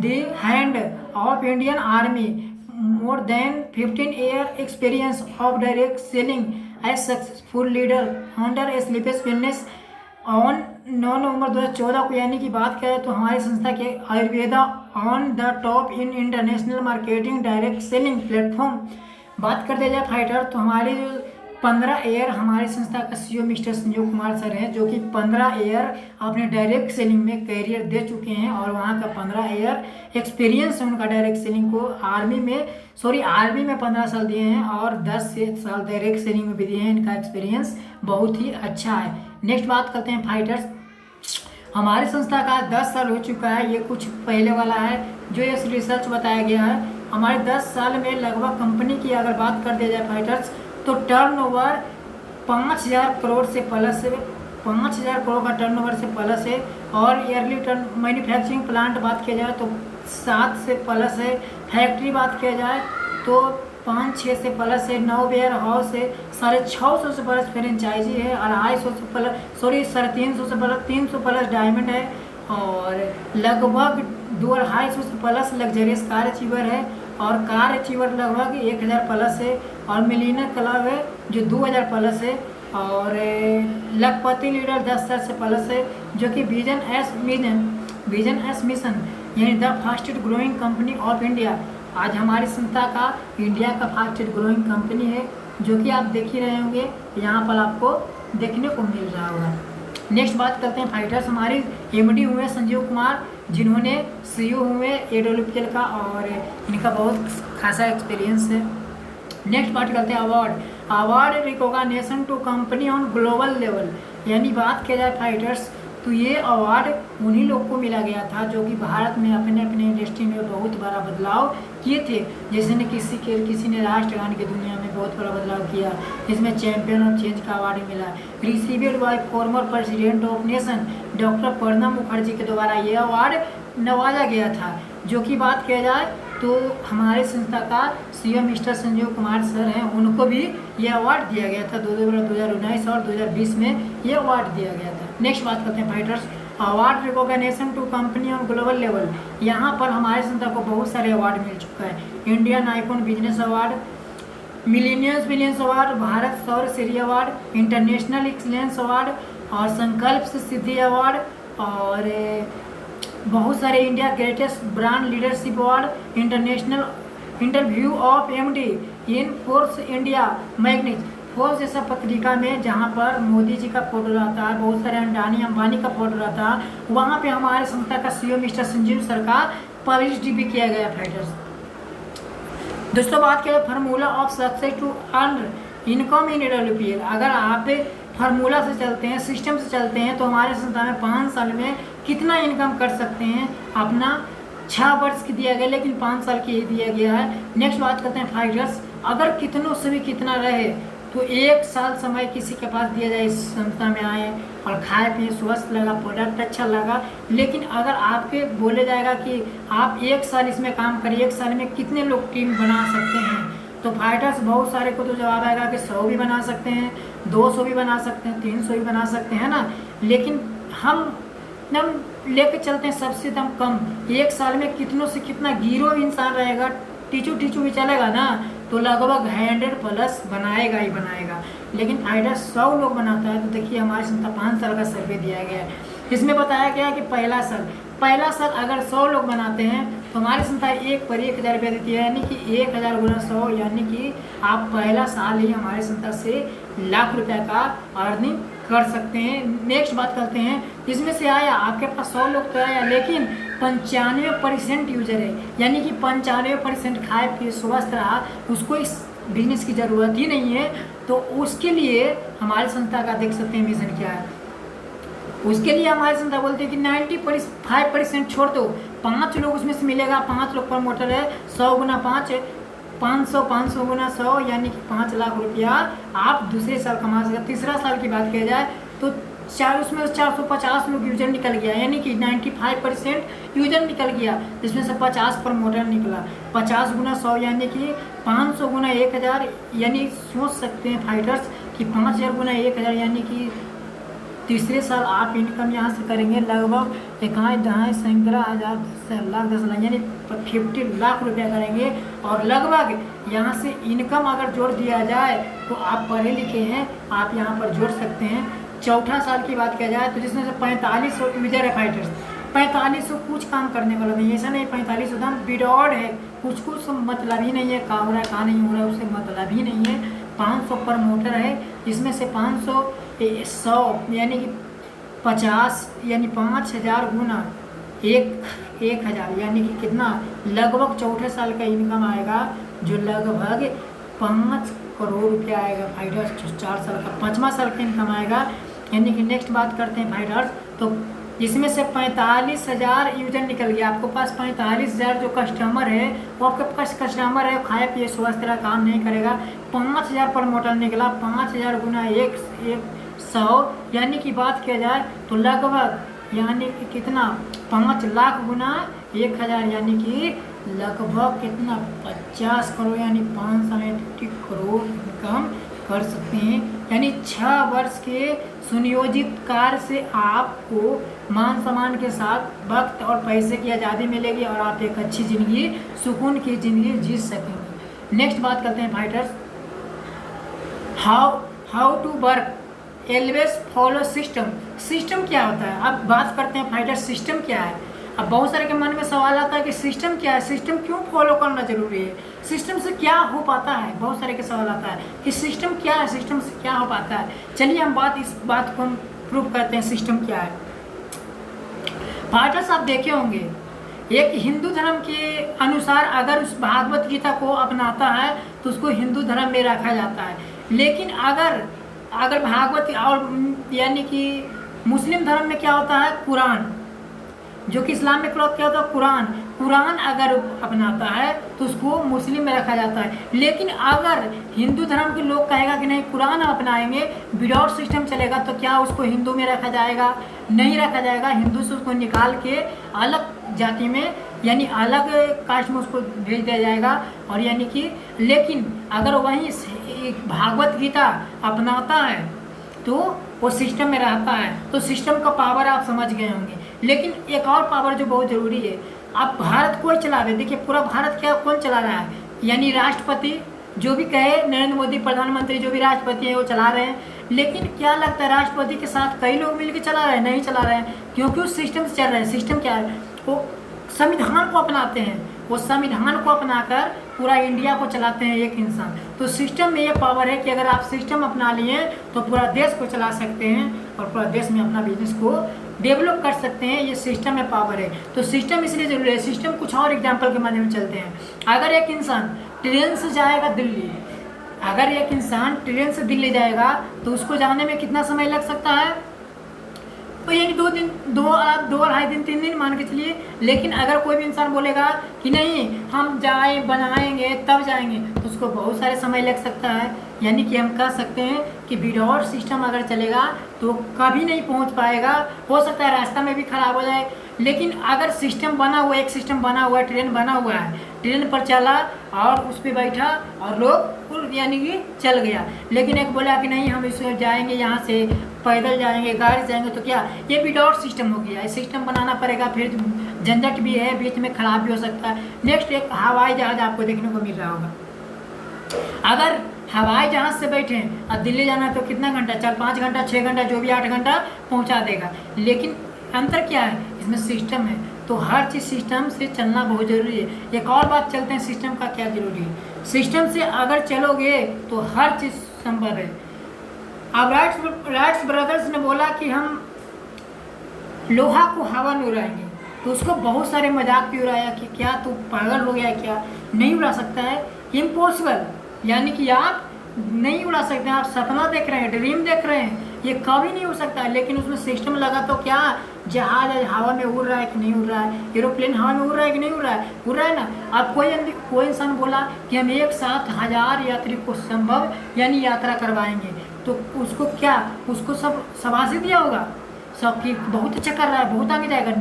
the hand of Indian army, more than 15 year experience of direct selling as successful leader, founder Sleepes Wellness on 9 नवंबर 2014 को यानी कि बात करें तो हमारी संस्था के Ayurveda on the top in international marketing direct selling platform बात करते जाए फाइटर, तो हमारे जो 15 ईयर हमारी संस्था का CEO mister Sanjeev Kumar sir हैं, जो कि 15 ईयर अपने डायरेक्ट सेलिंग में करियर दे चुके हैं और वहाँ का 15 ईयर एक्सपीरियंस है उनका डायरेक्ट सेलिंग को। आर्मी में 15 साल दिए हैं और 10 साल डायरेक्ट सेलिंग में भी दिए हैं। इनका एक्सपीरियंस बहुत ही अच्छा है। नेक्स्ट बात करते हैं फाइटर्स, हमारी संस्था का 10 साल हो चुका है, ये कुछ पहले वाला है जो ये रिसर्च बताया गया है। हमारे 10 साल में लगभग कंपनी की अगर बात कर दिया जाए फाइटर्स, तो टर्नओवर 5000 करोड़ से प्लस है, 5000 करोड़ का टर्नओवर से प्लस है। और ईयरली टर्न मैन्युफैक्चरिंग प्लांट बात किया जाए तो 7 से प्लस है। फैक्ट्री बात किया जाए तो 5-6 से प्लस है। 9 वेयर हाउस है। 650 से प्लस फ्रेंचाइजी है। 250 से प्लस 350 से प्लस 300 प्लस डायमंड है। और लगभग 250 से प्लस लग्जरियस कार अचीवर है। और कार अचीवर लगभग 1000 प्लस है। और मिलीनियर क्लब है जो 2000 प्लस है। और लखपति लीडर 10 साल से प्लस है, जो कि विजन एस मिशन यानी the fastest growing company of India आज हमारी संस्था का इंडिया का फास्टेस्ट ग्रोइंग कंपनी है, जो कि आप देख ही रहे होंगे, यहाँ पर आपको देखने को मिल रहा होगा। नेक्स्ट बात करते हैं फाइटर्स, हमारी एमडी हुए संजीव कुमार, जिन्होंने सीईओ हुए AWPL का और इनका बहुत खासा एक्सपीरियंस है। नेक्स्ट बात करते हैं award recognition to company on global level, यानी बात किया जाए फाइटर्स तो ये अवार्ड उन्हीं लोग को मिला गया था जो कि भारत में अपने इंडस्ट्री में बहुत बड़ा बदलाव किए थे। जैसे ने किसी ने राष्ट्रगान की दुनिया में बहुत बड़ा बदलाव किया, इसमें चैंपियन ऑफ चेंज का अवार्ड मिला। Received by former president of nation doctor Pranab Mukherjee के द्वारा ये अवार्ड नवाजा गया था। जो कि बात किया जाए तो हमारे संस्था का CEO mister Sanjeev Kumar sir हैं, उनको भी ये अवार्ड दिया गया था 2019 और 2020 में ये अवार्ड दिया गया था। नेक्स्ट बात करते हैं fighters, award recognition to company on global level. यहाँ पर हमारे संस्था को बहुत सारे अवार्ड मिल चुका है। Indian icon business award, millionaires billions award, Bharat Saur Shri award, international excellence award और संकल्प से सिद्धि अवार्ड और बहुत सारे India greatest brand leadership award, international interview of MD in force India magnet force जैसा पत्रिका में, जहां पर मोदी जी का फोटो रहता है, बहुत सारे अंबानी का फोटो रहता है, वहां पे हमारे संस्था का सीईओ मिस्टर संजीव सर का पब्लिश भी किया गया फाइटर्स। दोस्तों बात करें formula of success to earn income in AWPL, अगर आप फार्मूला से चलते हैं, सिस्टम से चलते हैं, तो हमारे संस्था में 5 साल में कितना इनकम कर सकते हैं, अपना 6 वर्ष की दिया गया लेकिन 5 साल की दिया गया है। नेक्स्ट बात करते हैं फाइटर्स, अगर कितनों से भी कितना रहे तो 1 साल समय किसी के पास दिया जाए, इस संस्था में आए और खाए पिए, स्वस्थ लगा, प्रोडक्ट अच्छा लगा, लेकिन अगर आपके बोले जाएगा कि आप 1 साल इसमें काम करिए, 1 साल में कितने लोग टीम बना सकते हैं, तो फाइटर्स बहुत सारे को तो जवाब आएगा कि 100 भी बना सकते हैं, 200 भी बना सकते हैं, 300 भी बना सकते हैं ना। लेकिन हम लेके चलते हैं सबसे कम 1 साल में कितनों से कितना गिरो इंसान रहेगा, टीचू भी चलेगा ना, तो लगभग 100 प्लस बनाएगा ही बनाएगा। लेकिन फाइटर 100 लोग बनाता है, तो देखिए हमारे संस्था 5 साल का सर्वे दिया गया है, इसमें बताया गया है कि पहला साल अगर 100 लोग बनाते हैं तो हमारी संस्था 1 पर 1000 रुपया देती है, यानी कि 1000 गुना 100, यानी कि आप पहला साल ही हमारे संस्था से लाख रुपया का अर्निंग कर सकते हैं। नेक्स्ट बात करते हैं, इसमें से आया आपके पास 100 लोग तो आया, लेकिन 95% यूजर है, यानी कि 95% खाए पिए स्वस्थ रहा, उसको इस बिजनेस की ज़रूरत ही नहीं है। तो उसके लिए हमारे संस्था का देख सकते हैं मिशन क्या है। उसके लिए हमारे संस्था बोलते हैं कि 95% छोड़ दो, 5 लोग उसमें से मिलेगा, 5 लोग प्रमोटर है, 100 गुना 5 500 गुना 100, यानी कि 5 लाख रुपया आप दूसरे साल कमा सकते। तीसरा साल की बात किया जाए तो उसमें 450 लोग यूजर निकल गया, यानी कि 95% यूजर निकल गया, जिसमें से 50 प्रमोटर निकला। 50 गुना 100 यानी कि 500 गुना 1000, यानी सोच सकते हैं फाइटर्स कि 5000 गुना 1000, यानी कि तीसरे साल आप इनकम यहाँ से करेंगे लगभग 10 लाख, यानी 50 लाख रुपया करेंगे। और लगभग यहाँ से इनकम अगर जोड़ दिया जाए तो आप पढ़े लिखे हैं, आप यहाँ पर जोड़ सकते हैं। चौथा साल की बात किया जाए तो जिसमें से 4500 यूजर है फाइटर्स। 4500 कुछ काम करने वाला नहीं, ऐसा नहीं 4500 एकदम बिडॉड है, कुछ कुछ मतलब ही नहीं है, कहाँ हो रहा है कहाँ नहीं हो रहा है उससे मतलब ही नहीं है। 500 पर मोटर है, जिसमें से 500 100 यानी कि 50 यानी 5000 गुना 1000 यानी कि कितना, लगभग चौथे साल का इनकम आएगा जो लगभग 5 करोड़ रुपया आएगा फाइटर्स। 4 साल का 5वां साल का इनकम आएगा। यानी कि नेक्स्ट बात करते हैं फाइटर्स, तो इसमें से 45,000 यूजर निकल गया, आपको पास 45,000 जो कस्टमर है वो आपके पास कस्टमर है, खाए पिए स्वस्थ रहा, काम नहीं करेगा। 5,000 पर मोटर निकला, 5,000 गुना 100 यानी कि बात किया जाए तो लगभग यानी कि कितना, 5 लाख गुना 1000 यानी कि लगभग कितना 50 करोड़ यानी 550 करोड़ इनकम कर सकते हैं। यानी 6 वर्ष के सुनियोजित कार्य से आपको मान सम्मान के साथ वक्त और पैसे की आज़ादी मिलेगी और आप एक अच्छी ज़िंदगी, सुकून की ज़िंदगी जी सकेंगे। नेक्स्ट बात करते हैं fighters, how to work, always follow system. System क्या होता है, अब बात करते हैं फाइटर्स सिस्टम क्या है। अब बहुत सारे के मन में सवाल आता है कि सिस्टम क्या है, सिस्टम क्यों फॉलो करना जरूरी है, सिस्टम से क्या हो पाता है, बहुत सारे के सवाल आता है कि सिस्टम क्या है, सिस्टम से क्या हो पाता है। चलिए हम इस बात को हम प्रूव करते हैं सिस्टम क्या है। फाइटर्स आप देखे होंगे, एक हिंदू धर्म के अनुसार अगर उस भागवत गीता को अपनाता है तो उसको हिंदू धर्म में रखा जाता है। लेकिन अगर भागवत और यानी कि मुस्लिम धर्म में क्या होता है, कुरान, जो कि इस्लाम में क्या होता है, कुरान अगर अपनाता है तो उसको मुस्लिम में रखा जाता है। लेकिन अगर हिंदू धर्म के लोग कहेगा कि नहीं कुरान अपनाएंगे, विदाउट सिस्टम चलेगा, तो क्या उसको हिंदू में रखा जाएगा, नहीं रखा जाएगा। हिंदू से उसको निकाल के अलग जाति में यानी अलग कास्ट में उसको भेज दिया जाएगा। और यानी कि लेकिन अगर वहीं भागवत गीता अपनाता है तो वो सिस्टम में रहता है, तो सिस्टम का पावर आप समझ गए होंगे। लेकिन एक और पावर जो बहुत ज़रूरी है, आप भारत कोई चला रहे, देखिए पूरा भारत क्या कौन चला रहा है, यानी राष्ट्रपति जो भी कहे, नरेंद्र मोदी प्रधानमंत्री जो भी राष्ट्रपति है वो चला रहे हैं। लेकिन क्या लगता है राष्ट्रपति के साथ कई लोग मिलकर चला रहे हैं, नहीं चला रहे हैं, क्योंकि उस सिस्टम से चल रहे हैं। सिस्टम क्या है, वो संविधान को अपनाते हैं, वो संविधान को अपनाकर पूरा इंडिया को चलाते हैं एक इंसान। तो सिस्टम में ये पावर है कि अगर आप सिस्टम अपना लिए तो पूरा देश को चला सकते हैं और पूरा देश में अपना बिजनेस को डेवलप कर सकते हैं, ये सिस्टम में पावर है। तो सिस्टम इसलिए जरूरी है। सिस्टम कुछ और एग्जाम्पल के माध्यम से चलते हैं। अगर एक इंसान ट्रेन से जाएगा दिल्ली, अगर एक इंसान ट्रेन से दिल्ली जाएगा तो उसको जाने में कितना समय लग सकता है, तो यानी 2 दिन, 2-2.5 दिन, 3 दिन मान के चलिए। लेकिन अगर कोई भी इंसान बोलेगा कि नहीं हम बनाएंगे तब जाएंगे, तो उसको बहुत सारे समय लग सकता है। यानी कि हम कह सकते हैं कि विदाउट सिस्टम अगर चलेगा तो कभी नहीं पहुंच पाएगा, हो सकता है रास्ता में भी खराब हो जाए। लेकिन अगर सिस्टम बना हुआ, एक सिस्टम बना हुआ है, ट्रेन बना हुआ है, ट्रेन पर चला और उस पर बैठा और लोग यानी कि चल गया। लेकिन एक बोला कि नहीं हम इसको जाएंगे, यहाँ से पैदल जाएंगे, गाड़ी से जाएंगे, तो क्या ये विदाउट सिस्टम हो गया। सिस्टम बनाना पड़ेगा, फिर झंझट भी है, बीच में खराब भी हो सकता है। नेक्स्ट एक हवाई जहाज आपको देखने को मिल रहा होगा। अगर हवाई जहाज से बैठे और दिल्ली जाना है तो कितना घंटा, 4-5 घंटा, 6 घंटा, जो भी 8 घंटा पहुंचा देगा। लेकिन अंतर क्या है, इसमें सिस्टम है, तो हर चीज़ सिस्टम से चलना बहुत ज़रूरी है। एक और बात चलते हैं सिस्टम का क्या ज़रूरी है। सिस्टम से अगर चलोगे तो हर चीज़ संभव है। अब राइट्स ब्रदर्स ने बोला कि हम लोहा को हवा में उड़ाएंगे, तो उसको बहुत सारे मजाक भी उड़ाया कि क्या तू पागल हो गया क्या, नहीं उड़ा सकता है, इम्पॉसिबल, यानी कि आप नहीं उड़ा सकते हैं। आप सपना देख रहे हैं, ड्रीम देख रहे हैं, ये कभी नहीं हो सकता है। लेकिन उसमें सिस्टम लगा तो क्या जहाज हवा में उड़ रहा है कि नहीं उड़ रहा है, एरोप्लेन हवा में उड़ रहा है कि नहीं उड़ रहा है, उड़ रहा है ना। अब कोई इंसान बोला कि हम एक साथ 1000 यात्री को संभव यानी यात्रा करवाएंगे, तो उसको क्या, उसको सब शाबाशी दिया होगा सब कि बहुत अच्छा कर रहा है, बहुत आगे जाएगा।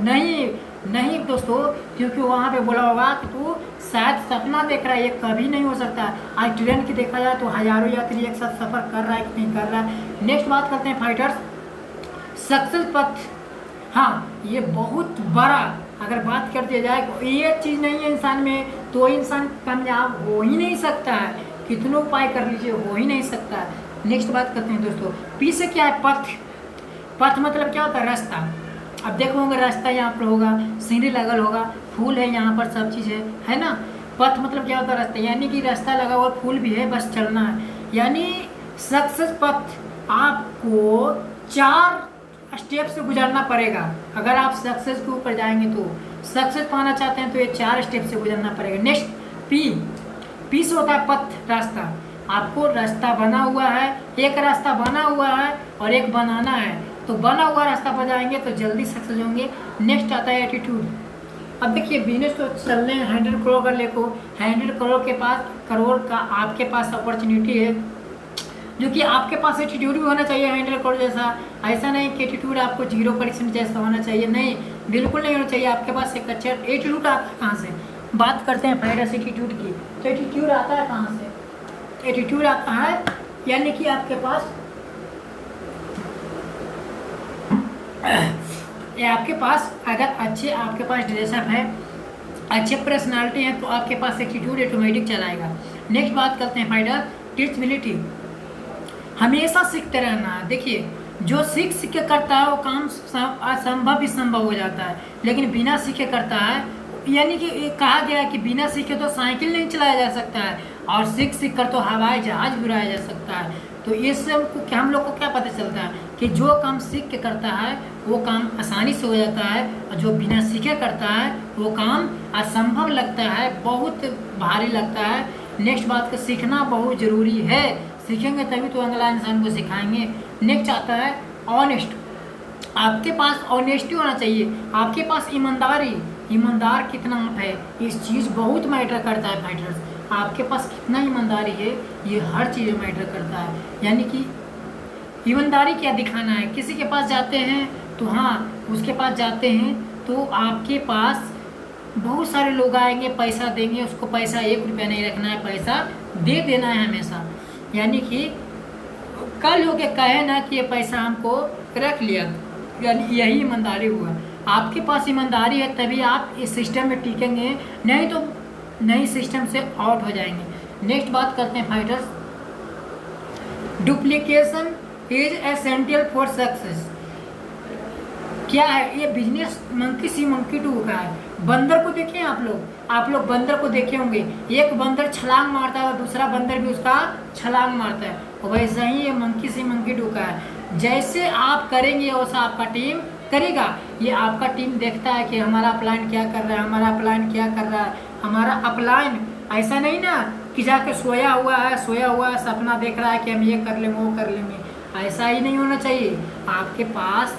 नहीं दोस्तों, क्योंकि वहाँ पे बोला होगा कि तू शायद सपना देख रहा है, ये कभी नहीं हो सकता। आज ट्रेन की देखा जाए तो हजारों यात्री एक साथ सफ़र कर रहा है कि नहीं कर रहा है। नेक्स्ट बात करते हैं फाइटर्स, सक्सेस पथ। हाँ, ये बहुत बड़ा अगर बात कर दिया जाए, ये चीज़ नहीं है इंसान में तो इंसान कामयाब हो ही नहीं सकता है, कितनों उपाय कर लीजिए हो ही नहीं सकता है। नेक्स्ट बात करते हैं दोस्तों, पी से क्या है, पथ। पथ मतलब क्या होता है? रास्ता। अब देखो होंगे रास्ता यहाँ पर होगा, सीढ़ी लगल होगा, फूल है यहाँ पर, सब चीज़ है ना। पथ मतलब क्या होता है? रास्ता, यानी कि रास्ता लगा हुआ, फूल भी है, बस चलना है। यानी सक्सेस पथ आपको 4 स्टेप से गुजरना पड़ेगा। अगर आप सक्सेस के ऊपर जाएंगे तो, सक्सेस पाना चाहते हैं तो ये 4 स्टेप से गुजरना पड़ेगा। नेक्स्ट पी से होता है पथ, रास्ता। आपको रास्ता बना हुआ है, एक रास्ता बना हुआ है और एक बनाना है, तो बना हुआ रास्ता पर जाएंगे तो जल्दी सक्सेस होंगे। नेक्स्ट आता है एटीट्यूड। अब देखिए बिजनेस तो चलने 100 करोड़ का लेको, 100 करोड़ का आपके पास अपॉर्चुनिटी है, जो कि आपके पास एटीट्यूड भी होना चाहिए 100 करोड़ जैसा। ऐसा नहीं कि एटीट्यूड आपको 0% जैसा होना चाहिए, नहीं, बिल्कुल नहीं होना चाहिए। आपके पास एक अच्छा एटीट्यूड आता है कहाँ से? बात करते हैं फाइडर्स एटीट्यूड की, तो एटीट्यूड आता है कहाँ से? एटीट्यूड आता है यानी कि आपके पास अगर अच्छे आपके पास ड्रेसअप है, अच्छे पर्सनालिटी है, तो आपके पास एटीट्यूड ऑटोमेटिक चलाएगा। नेक्स्ट बात करते हैं फाइडर टीचबिलिटी। हमेशा सीखते रहना है। देखिए जो सीख के करता है वो काम असंभव भी संभव हो जाता है, लेकिन बिना सीखे करता है, यानी कि कहा गया है कि बिना सीखे तो साइकिल नहीं चलाया जा सकता है, और सीख कर तो हवाई जहाज भी उड़ाया जा सकता है। तो इससे हम लोग को क्या पता चलता है कि जो काम सीख के करता है वो काम आसानी से हो जाता है, और जो बिना सीखे करता है वो काम असंभव लगता है, बहुत भारी लगता है। नेक्स्ट बात का सीखना बहुत ज़रूरी है, सीखेंगे तभी तो अगला इंसान को सिखाएंगे। नेक्स्ट आता है ऑनेस्ट। आपके पास ऑनेस्टी होना चाहिए, आपके पास ईमानदार कितना आप है, इस चीज़ बहुत मैटर करता है फाइटर्स। आपके पास कितना ईमानदारी है ये हर चीज़ मैटर करता है। यानी कि ईमानदारी क्या दिखाना है, किसी के पास जाते हैं तो हाँ उसके पास जाते हैं तो आपके पास बहुत सारे लोग आएंगे, पैसा देंगे, उसको पैसा 1 रुपया नहीं रखना है, पैसा दे देना है हमेशा। यानी कि कल होके कहे ना कि ये पैसा हमको रख लिया, यानी यही ईमानदारी हुआ। आपके पास ईमानदारी है तभी आप इस सिस्टम में टिकेंगे, नहीं तो नई सिस्टम से आउट हो जाएंगे। नेक्स्ट बात करते हैं fighters, duplication is essential for success. क्या है ये? Business monkey C monkey do का है। बंदर को देखें आप लोग बंदर को देखे होंगे, एक बंदर छलांग मारता है और दूसरा बंदर भी उसका छलांग मारता है, और वैसा ही ये मंकी सी मंकी डू का है। जैसे आप करेंगे वैसा आपका टीम करेगा। ये आपका टीम देखता है कि हमारा अपलाइन क्या कर रहा है, हमारा अपलाइन क्या कर रहा है, हमारा अपलाइन ऐसा नहीं ना कि जाके सोया हुआ है सपना देख रहा है कि हम ये कर लेंगे वो कर लेंगे, ऐसा ही नहीं होना चाहिए। आपके पास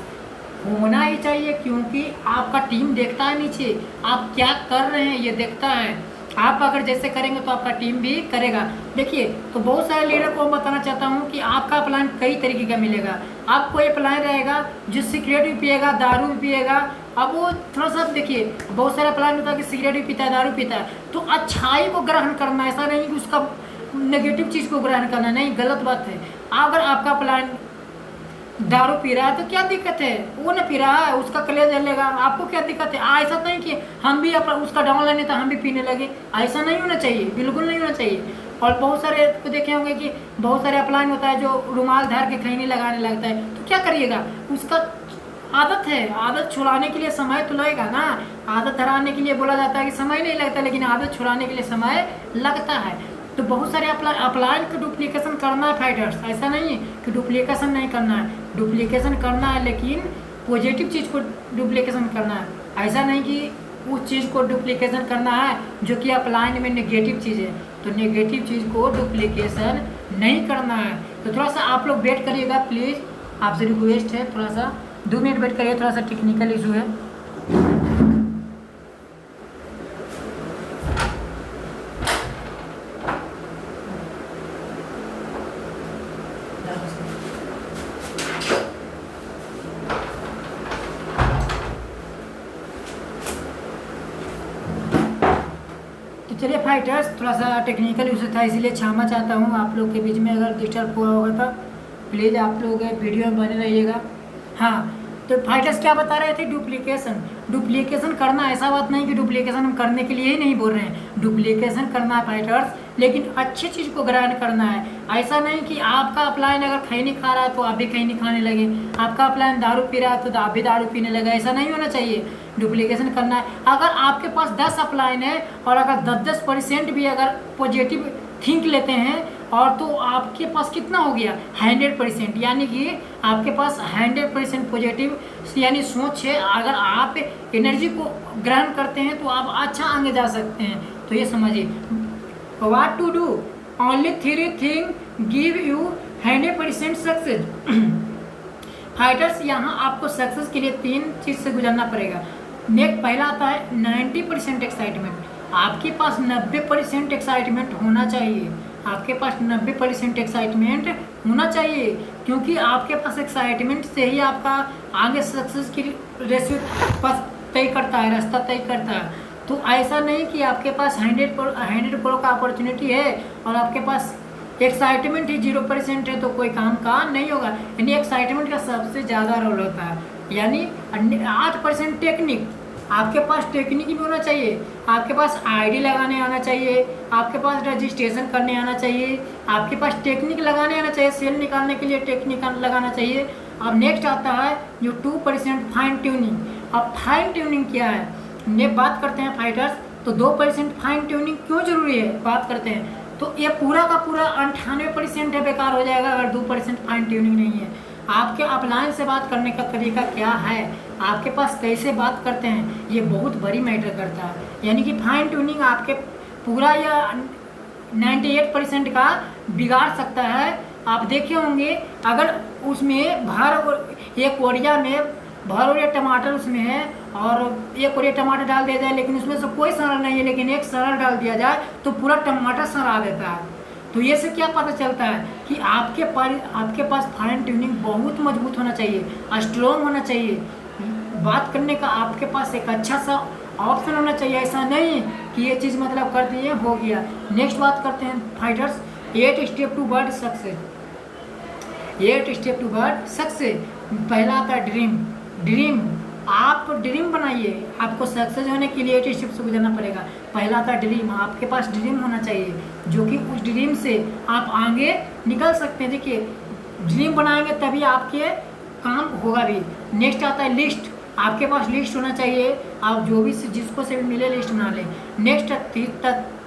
होना ही चाहिए, क्योंकि आपका टीम देखता है नीचे आप क्या कर रहे हैं, ये देखता है। आप अगर जैसे करेंगे तो आपका टीम भी करेगा। देखिए तो बहुत सारे लीडर को बताना चाहता हूँ कि आपका प्लान कई तरीके का मिलेगा। आपको ये प्लान रहेगा जो सिगरेट भी पिएगा, दारू भी पिएगा। अब वो थोड़ा सा देखिए, बहुत सारा प्लान होता है कि सिगरेट भी पीता है, दारू पीता है, तो अच्छाई को ग्रहण करना, ऐसा नहीं कि उसका नेगेटिव चीज़ को ग्रहण करना, नहीं, गलत बात है। अगर आपका प्लान दारू पी रहा है तो क्या दिक्कत है, वो ना पी रहा है, उसका कलेज जलेगा, आपको क्या दिक्कत है? ऐसा नहीं कि हम भी अपना उसका डाउन लेने था हम भी पीने लगे, ऐसा नहीं होना चाहिए, बिल्कुल नहीं होना चाहिए। और बहुत सारे को देखे होंगे कि बहुत सारे अपलाइन होता है जो रुमाल धर के खैनी लगाने लगता है, तो क्या करिएगा, उसका आदत है, आदत छुड़ाने के लिए समय तो लगेगा ना। आदत हराने के लिए बोला जाता है कि समय नहीं लगता, लेकिन आदत छुड़ाने के लिए समय लगता है। तो बहुत सारे अपलाइन का डुप्लीकेशन करना है फाइटर्स, ऐसा नहीं है कि डुप्लीकेशन नहीं करना है, डुप्लीकेशन करना है, लेकिन पॉजिटिव चीज़ को डुप्लीकेशन करना है। ऐसा नहीं कि उस चीज़ को डुप्लीकेशन करना है जो कि अपलाइन में नेगेटिव चीज़ है, तो नेगेटिव चीज़ को डुप्लीकेशन नहीं करना है। तो थोड़ा सा आप लोग वेट करिएगा प्लीज़, आपसे रिक्वेस्ट है, थोड़ा सा 2 मिनट वेट करिए, थोड़ा सा टेक्निकल इशू है। चलिए फाइटर्स, थोड़ा सा टेक्निकल इशू था इसीलिए क्षमा चाहता हूँ आप लोग के बीच में अगर डिस्टर्ब हुआ होगा तो प्लीज़ आप लोग वीडियो में बने रहिएगा। हाँ, तो फाइटर्स क्या बता रहे थे, डुप्लीकेशन करना, ऐसा बात नहीं कि डुप्लीकेशन हम करने के लिए ही नहीं बोल रहे हैं, डुप्लीकेशन करना है फाइटर्स, लेकिन अच्छी चीज़ को ग्रहण करना है। ऐसा नहीं कि आपका अपलाइन अगर खैनी खा रहा है तो आप भी खैनी खाने लगे, आपका अपलाइन दारू पी रहा है तो आप भी दारू पीने लगे, ऐसा नहीं होना चाहिए। डुप्लीकेशन करना है। अगर आपके पास 10 अपलाइन है और अगर 10% भी अगर पॉजिटिव थिंक लेते हैं और तो आपके पास कितना हो गया 100%, यानी कि आपके पास 100% पॉजिटिव यानी सोच है। अगर आप एनर्जी को ग्रहण करते हैं तो आप अच्छा आगे जा सकते हैं। तो ये समझिए, what to do, only 3 thing give you 100% success. Fighters यहाँ आपको सक्सेस के लिए 3 चीज़ से गुजरना पड़ेगा। नेक्स्ट पहला आता है 90% एक्साइटमेंट। आपके पास 90% एक्साइटमेंट होना चाहिए, आपके पास 90% एक्साइटमेंट होना चाहिए, क्योंकि आपके पास एक्साइटमेंट से ही आपका आगे सक्सेस की रेशियो बस तय करता है, रास्ता तय करता है। तो ऐसा नहीं कि आपके पास 100 करोड़ का अपॉर्चुनिटी है और आपके पास एक्साइटमेंट ही 0% है तो कोई काम का नहीं होगा। यानी एक्साइटमेंट का सबसे ज़्यादा रोल होता है। यानी 8% टेक्निक, आपके पास टेक्निक भी होना चाहिए, आपके पास आईडी लगाने आना चाहिए, आपके पास रजिस्ट्रेशन करने आना चाहिए, आपके पास टेक्निक लगाने आना चाहिए, सेल निकालने के लिए टेक्निक लगाना चाहिए। अब नेक्स्ट आता है जो 2% फाइन ट्यूनिंग। अब फाइन ट्यूनिंग क्या है, ने बात करते हैं फाइटर्स, तो 2% फाइन ट्यूनिंग क्यों जरूरी है बात करते हैं। तो ये पूरा का पूरा 98% है बेकार हो जाएगा अगर 2% फाइन ट्यूनिंग नहीं है। आपके अपलाइन से बात करने का तरीका क्या है, आपके पास कैसे बात करते हैं, ये बहुत बड़ी मैटर करता है। यानी कि फाइन ट्यूनिंग आपके पूरा या 98% का बिगाड़ सकता है। आप देखे होंगे अगर उसमें एक कोरिया में भर और टमाटर उसमें है और एक कोरिया टमाटर डाल दिया जाए लेकिन उसमें से कोई सरल नहीं है, लेकिन एक सरल डाल दिया जाए तो पूरा टमाटर सड़ा देता है। तो ये से क्या पता चलता है कि आपके पास फाइन ट्यूनिंग बहुत मजबूत होना चाहिए, स्ट्रॉन्ग होना चाहिए। बात करने का आपके पास एक अच्छा सा ऑप्शन होना चाहिए, ऐसा नहीं कि ये चीज़ मतलब कर दिए हो गया। नेक्स्ट बात करते हैं fighters, 8 step toward success. 8 step toward success. पहला आता है ड्रीम। आप ड्रीम बनाइए, आपको सक्सेस होने के लिए 8 स्टेप से गुजरना पड़ेगा। पहला था ड्रीम, आपके पास ड्रीम होना चाहिए जो कि उस ड्रीम से आप आगे निकल सकते हैं। देखिए ड्रीम बनाएंगे तभी आपके काम होगा भी। नेक्स्ट आता है लिस्ट, आपके पास लिस्ट होना चाहिए, आप जो भी जिसको से भी मिले लिस्ट बना लें। नेक्स्ट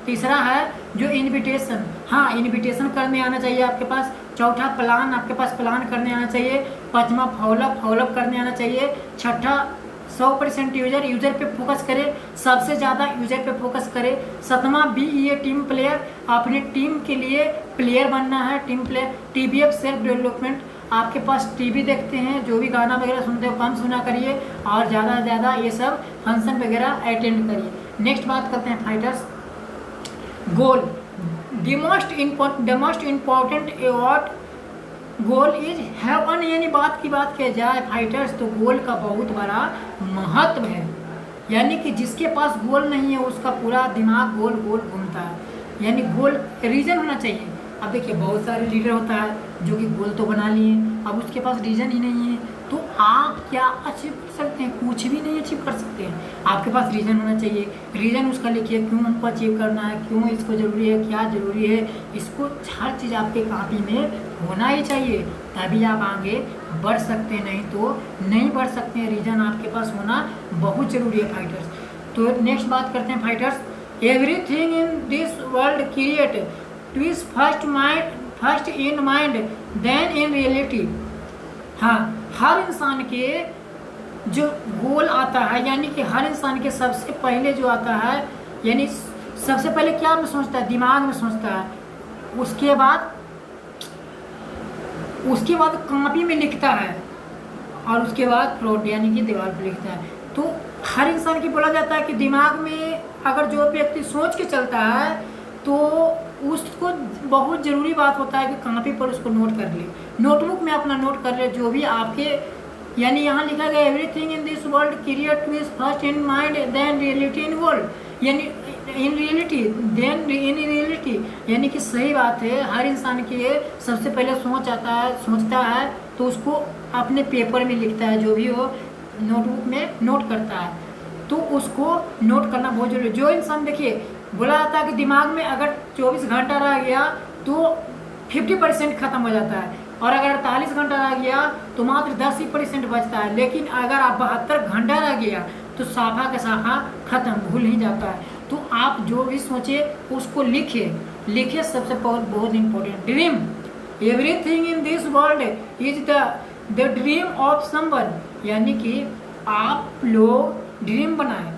तीसरा है जो इन्विटेशन, हाँ इन्विटेशन करने आना चाहिए आपके पास। चौथा प्लान, आपके पास प्लान करने आना चाहिए। पांचवा फॉलोअप करने आना चाहिए। छठा 100% यूजर पे फोकस करें, सबसे ज़्यादा यूजर पे फोकस करें। सातवां BEA टीम प्लेयर, अपने टीम के लिए प्लेयर बनना है, team player. TBF self development, आपके पास टीवी देखते हैं, जो भी गाना वगैरह सुनते हो कम सुना करिए और ज़्यादा से ज़्यादा ये सब फंक्शन वगैरह अटेंड करिए। नेक्स्ट बात करते हैं fighters, goal. The most important goal is heaven. यानी बात किया जाए फाइटर्स तो गोल का बहुत बड़ा महत्व है। यानी कि जिसके पास गोल नहीं है उसका पूरा दिमाग गोल घूमता है। यानी गोल रीजन होना चाहिए। अब देखिए बहुत सारे लीडर होता है जो कि गोल तो बना लिए, अब उसके पास रीजन ही नहीं है, तो आप क्या अचीव कर सकते हैं, कुछ भी नहीं अचीव कर सकते हैं। आपके पास रीजन होना चाहिए, रीजन उसका लिखिए, क्यों हमको अचीव करना है, क्यों इसको ज़रूरी है, क्या ज़रूरी है, इसको हर चीज़ आपके कॉपी में होना ही चाहिए, तभी आप आगे बढ़ सकते हैं, नहीं तो नहीं बढ़ सकते हैं। रीजन आपके पास होना बहुत ज़रूरी है फाइटर्स। तो नेक्स्ट बात करते हैं fighters, everything in this world create twist first in mind then in reality. हाँ, हर इंसान के जो गोल आता है, यानी कि हर इंसान के सबसे पहले जो आता है, यानी सबसे पहले क्या में सोचता है, दिमाग में सोचता है, उसके बाद कॉपी में लिखता है और उसके बाद फ्लोट यानी कि दीवार पर लिखता है। तो हर इंसान की बोला जाता है कि दिमाग में अगर जो व्यक्ति सोच के चलता है तो उसको बहुत ज़रूरी बात होता है कि कॉपी पर उसको नोट कर ले, नोटबुक में अपना नोट कर ले जो भी आपके, यानी यहाँ लिखा गया everything in this world create twist first in mind then reality in world, यानी in reality then in reality, यानी कि सही बात है। हर इंसान की सबसे पहले सोचता है तो उसको अपने पेपर में लिखता है, जो भी वो नोटबुक में नोट करता है, तो उसको नोट करना बहुत जरूरी है। जो इंसान देखिए बोला जाता है कि दिमाग में अगर 24 घंटा रह गया तो 50% खत्म हो जाता है, और अगर 48 घंटा रह गया तो मात्र 10% बचता है। लेकिन अगर आप 72 घंटा रह गया तो साफा का साफा खत्म, भूल ही जाता है। तो आप जो भी सोचे उसको लिखे सबसे बहुत important. Dream, everything in this world is the dream of someone, यानी कि आप लोग ड्रीम बनाएं।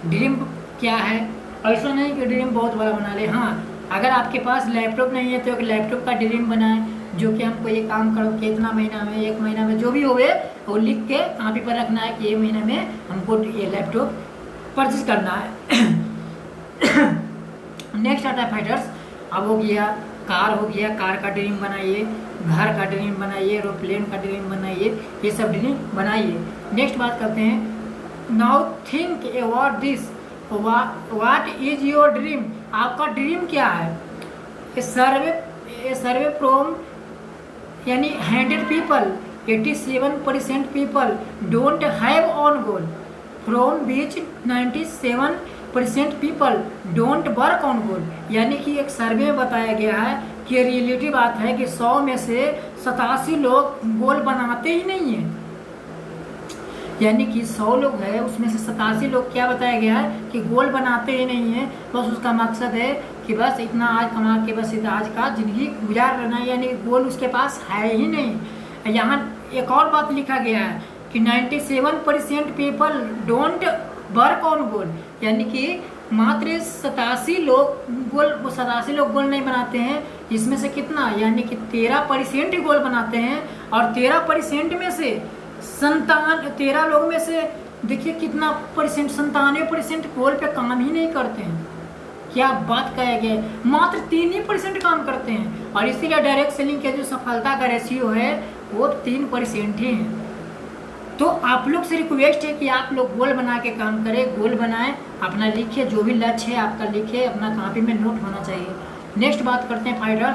ड्रीम क्या है? ऐसा नहीं कि ड्रीम बहुत बड़ा बना ले। हाँ, अगर आपके पास लैपटॉप नहीं है तो एक लैपटॉप का ड्रीम बनाएं, जो कि हमको ये काम करो कि इतना महीना में, 1 महीना में, जो भी होवे वो लिख के कॉपी पर रखना है कि ये महीने में हमको ये लैपटॉप परचेज करना है। नेक्स्ट आता है फाइटर्स। अब हो गया कार, हो गया कार का ड्रीम बनाइए, घर का ड्रीम बनाइए, एरोप्लेन का ड्रीम बनाइए, ये सब ड्रीम बनाइए। नेक्स्ट बात करते हैं, now think about this, what is your dream? आपका ड्रीम क्या है? ए सर्वे फ्रॉम यानी 100 people 87% people don't have on goal, from बीच 97% people don't work on goal. यानी कि एक सर्वे में बताया गया है कि रियलिटी बात है कि 100 में से 87 लोग गोल बनाते ही नहीं हैं। यानी कि 100 लोग हैं, उसमें से 87 लोग क्या बताया गया है कि गोल बनाते ही नहीं हैं। बस उसका मकसद है कि बस इतना आज कमा के बस आज का ज़िंदगी गुजार लेना है, यानी गोल उसके पास है ही नहीं। यहाँ एक और बात लिखा गया है कि 97% people don't work on goal, यानी कि मात्र 87 लोग गोल नहीं बनाते हैं। इसमें से कितना, यानी कि 13% गोल बनाते हैं, और 13% में से 13 लोग में से देखिए कितना परसेंट, 97% गोल पे काम ही नहीं करते हैं। क्या बात कहा गया, मात्र 3% काम करते हैं, और इसीलिए डायरेक्ट सेलिंग के जो सफलता का रेशियो है वो 3% ही है। तो आप लोग से रिक्वेस्ट है कि आप लोग गोल बना के काम करें, गोल बनाएं, अपना लिखिए, जो भी लक्ष्य है आपका लिखिए, अपना कॉपी में नोट होना चाहिए। नेक्स्ट बात करते हैं फाइटर,